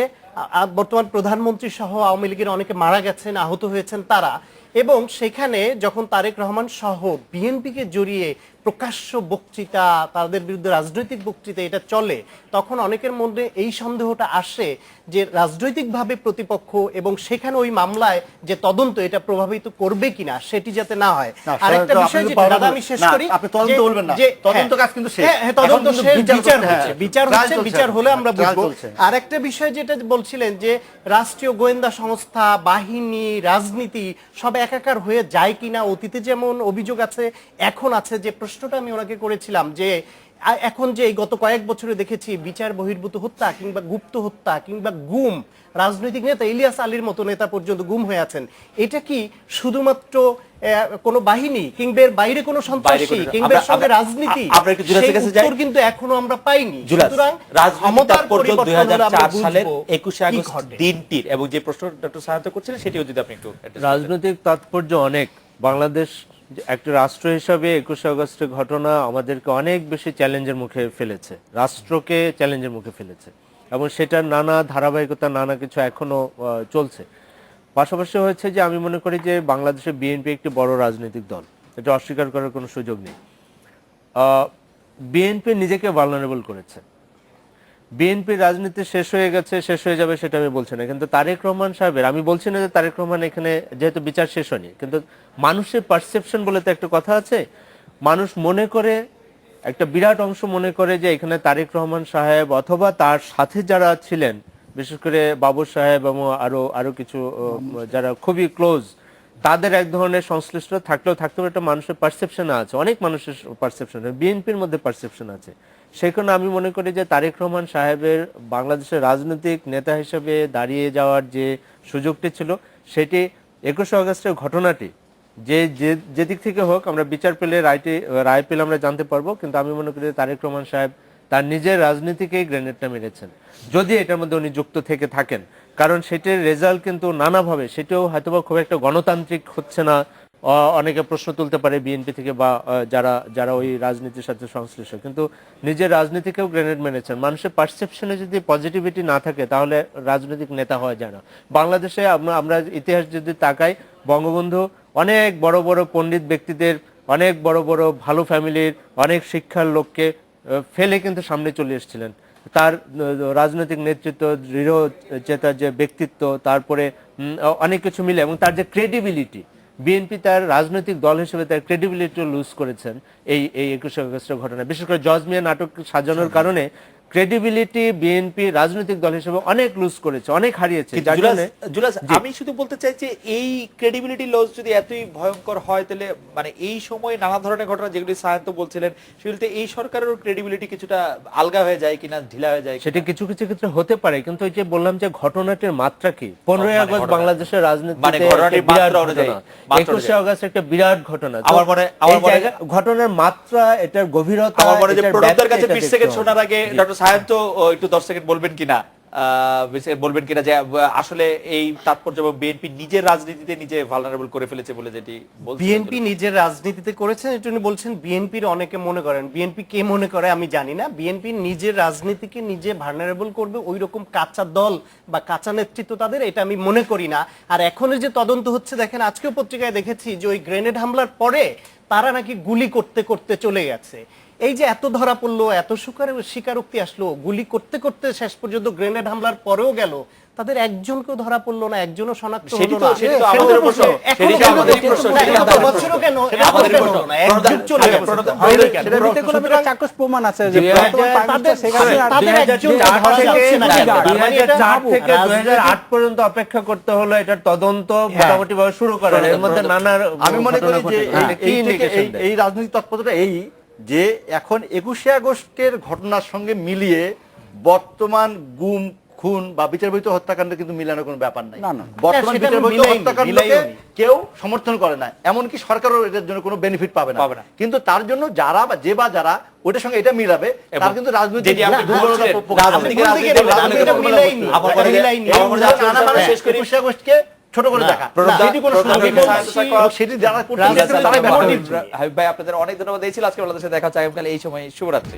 বর্তমান প্রধানমন্ত্রী সহ আওয়ামী লীগের অনেকে মারা গেছেন, আহত হয়েছেন তারা, এবং সেখানে যখন তারেক রহমান সহ বিএনপিকে জড়িয়ে প্রকাশ্য বক্তৃতা, তাদের বিরুদ্ধে রাজনৈতিক বক্তৃতা এটা চলে, তখন অনেকের মধ্যে এই সন্দেহটা আসে যে রাজনৈতিকভাবে প্রতিপক্ষ এবং সেখানে ওই মামলায় যে তদন্ত এটা প্রভাবিত করবে কিনা, সেটি যাতে না হয়। আরেকটা বিষয় যেটা দাদা আমি শেষ করি, আপনি তদন্ত বলবেন না, তদন্ত কাজ কিন্তু শেষ। হ্যাঁ, তদন্ত শেষ, বিচার হচ্ছে, বিচার হলে আমরা বুঝবো। আরেকটা বিষয় যেটা বলছিলেন যে রাষ্ট্রীয় গোয়েন্দা সংস্থা, বাহিনী, রাজনীতি সব একাকার হয়ে যায় কিনা, অতীতে যেমন অভিযোগ আছে এখন আছে, যে প্রশ্নটা আমি ওনাকে করেছিলাম যে এখন যে গত কয়েক বছরে দেখেছি বিচার বহির্ভূত হত্যা কিংবা গুপ্ত হত্যা কিংবা গুম, রাজনৈতিক নেতা ইলিয়াস আলীর মতো নেতা পর্যন্ত গুম হয়ে আছেন, এটা কি শুধুমাত্র কোন বাহিনী কিংবা এর বাইরে কোন সন্ত্রাসী কিংবা এর সঙ্গে রাজনীতি? উত্তর কিন্তু এখনো আমরা পাইনি। সুতরাং ক্ষমতার পরিবর্তন 2004 সালের 21 আগস্ট দিনটির এবং যে প্রশ্ন ডক্টর সাহায্য করছিলেন সেটিও যদি আপনি একটু। রাজনৈতিক তাৎপর্য অনেক। বাংলাদেশ একটা রাষ্ট্র হিসাবে 21 আগস্টের ঘটনা আমাদেরকে অনেক বেশি চ্যালেঞ্জের মুখে ফেলেছে, রাষ্ট্রকে চ্যালেঞ্জের মুখে ফেলেছে, এবং সেটার নানা ধারাবাহিকতা, নানা কিছু এখনো চলছে। পাশাপাশি হয়েছে যে আমি মনে করি যে বাংলাদেশে বিএনপি একটি বড় রাজনৈতিক দল, এটা অস্বীকার করার কোনো সুযোগ নেই। বিএনপি নিজেকে ভালনারেবল করেছে। বিএনপির রাজনীতি শেষ হয়ে গেছে, শেষ হয়ে যাবে সেটা আমি বলছি না, কিন্তু তারেক রহমান সাহেবের, আমি বলছি না যে তারেক রহমান এখানে যেহেতু বিচার শেষ হয়নি, কিন্তু মানুষের পারসেপশন বলে তো একটা কথা আছে। মানুষ মনে করে, একটা বিরাট অংশ মনে করে যে এখানে তারেক রহমান সাহেব অথবা তার সাথে যারা ছিলেন, বিশেষ করে বাবর সাহেব এবং আরো কিছু যারা খুবই ক্লোজ, তাদের এক ধরনের সংশ্লিষ্ট থাকলেও থাকতে পারে, একটা মানুষের পারসেপশন আছে, অনেক মানুষের পারসেপশন, বিএনপির মধ্যে পারসেপশন আছে। সেখানে আমি মনে করি যে তারেক রহমান সাহেবের বাংলাদেশের রাজনৈতিক নেতা হিসেবে দাঁড়িয়ে যাওয়ার যে সুযোগটি ছিল, সেটি 21 আগস্টের ঘটনাটি যে দিক থেকে হোক আমরা বিচার পেলে, রায় পেলে আমরা জানতে পারবো, কিন্তু আমি মনে করি তারেক রহমান সাহেব তার নিজের রাজনীতিকেই গ্রেনেডটা মেরেছেন, যদি এটার মধ্যে উনি যুক্ত থেকে থাকেন। কারণ সেটির রেজাল্ট কিন্তু নানাভাবে, সেটাও হয়তোবা খুব একটা গণতান্ত্রিক হচ্ছে না, অনেকে প্রশ্ন তুলতে পারে বিএনপি থেকে বা যারা ওই রাজনীতির সাথে সংশ্লিষ্ট, কিন্তু নিজের রাজনীতিকেও গ্রেনেড মেরেছেন। মানুষের পারসেপশনে যদি পজিটিভিটি না থাকে তাহলে রাজনৈতিক নেতা হওয়া যায় না। বাংলাদেশে আমরা ইতিহাস যদি তাকাই, বঙ্গবন্ধু অনেক বড় বড় পণ্ডিত ব্যক্তিদের, অনেক বড় বড় ভালো ফ্যামিলির, অনেক শিক্ষার লোককে ফেলে কিন্তু সামনে চলে এসেছিলেন। তার রাজনৈতিক নেতৃত্ব, দৃঢ় চেতা যে ব্যক্তিত্ব, তারপরে অনেক কিছু মিলে, এবং তার যে ক্রেডিবিলিটি, বিএনপি তার রাজনৈতিক দল হিসেবে তার ক্রেডিবিলিটি লুজ করেছেন এই 21 আগস্টের ঘটনা। বিশেষ করে জজ মিয়া নাটক সাজানোর কারণে ক্রেডিবিলিটি বিএনপি রাজনৈতিক দল হিসেবে অনেক লুজ করেছে, অনেক হারিয়েছে। আমি শুধু বলতে চাই যে এই ক্রেডিবিলিটি লস যদি এতই ভয়ঙ্কর হয়, তাহলে মানে এই সময় নানা ধরনের ঘটনা যেগুলি সায়ন্ত বলছিলেন, সেগুলিতে এই সরকারের ক্রেডিবিলিটি কিছুটা আলগা হয়ে যায় কিনা, ঢিলা হয়ে যায়, সেটা কিছু কিছু ক্ষেত্রে হতে পারে। কিন্তু ওই যে বললাম যে ঘটনাটির মাত্রা কি, 15 আগস্ট বাংলাদেশের রাজনীতিতে 21 আগস্ট একটা বিরাট ঘটনা। ঘটনার মাত্রা, এটার গভীরতা, আমার মনে হয় যে প্রণবদের কাছে 20 সেকেন্ড শোনার আগে ডক্টর সায়ন তো একটু 10 সেকেন্ড বলবেন কিনা বলবেন কিনা যে আসলে এই তাৎপর্য বিএনপি নিজের রাজনীতিতে নিজে ভালনারেবল করে ফেলেছে বলে যেটি বলছেন। বিএনপি নিজের রাজনীতিতে করেছেন, এটা উনি বলছেন। বিএনপির অনেকে মনে করেন, বিএনপি কে মনে করে আমি জানি না, বিএনপি নিজের রাজনীতিকে নিজে ভালনারেবল করবে ওই রকম কাঁচা দল বা কাঁচা নেতৃত্ব তাদের, এটা আমি মনে করি না। আর এখনো যে তদন্ত হচ্ছে, দেখেন আজকেও পত্রিকায় দেখেছি যে ওই গ্রেনেড হামলার পরে তারা নাকি গুলি করতে করতে চলে গেছে। এই যে এত ধরা পড়লো, এত স্বীকারোক্তি আসলো, গুলি করতে করতে শেষ পর্যন্ত গ্রেনেড হামলার পরেও গেল, তাদের একজনকেও ধরা পড়লো না, একজনও শনাক্ত হলো না। সেটি তো আমাদের প্রশ্ন, সেটি তো আমাদের প্রশ্ন, সেটি এত বছরও কেন আমাদের প্রশ্ন। এক যুগ চলে গেছে। সেটাতে কোনো চাক্ষুষ প্রমাণ আছে যে বর্তমান প্রাইম মিনিস্টার শেখ হাসিনা তাদের একজন 2004 ধরা যাচ্ছে না কেন? মানে এটা 2004 থেকে 2008 পর্যন্ত অপেক্ষা করতে হলো এটার তদন্ত মোটামুটি ভাবে শুরু করার। এর মধ্যে নানা আমি মনে করি যে কি ইন্ডিকেশন এই রাজনৈতিক তৎপরতা এই যে এখন 21শে আগস্টের ঘটনার সঙ্গে মিলিয়ে বর্তমান গুম খুন বা বিচার বহির্ভূত হত্যাকাণ্ড কিন্তু মিলানোর কোনো ব্যাপার নাই। না, না। বর্তমান সেটা বিচার বহির্ভূত মিলাইনি, হত্যাকাণ্ডকে মিলাইনি। কেউ সমর্থন করে না, এমনকি সরকারও এটার জন্য কোনো বেনিফিট পাবে না। কিন্তু তার জন্য যারা বা যারা ওটার সঙ্গে এটা মিলাবে তার কিন্তু রাজনৈতিক যেটি আপনি দুর্বলতা বলছিলেন, প্রকাশ পাবে। রাজনীতিকে রাজনীতি বলে, রাজনীতিকে রাজনীতিকে মিলাইনি। আবার বলে মিলাইনি। নানা মানুষ শেষ করে 21শে আগস্টকে ছোট করে দেখা, সেটি কোনো সুযোগ নেই। সেটি যারা করছে তারাই ব্যর্থ হয়েছে। হাবিব ভাই আপনাদের অনেক ধন্যবাদ। এই ছিল আজকে বাংলাদেশে দেখা হচ্ছে আগামীকাল এই সময়। শুভরাত্রি।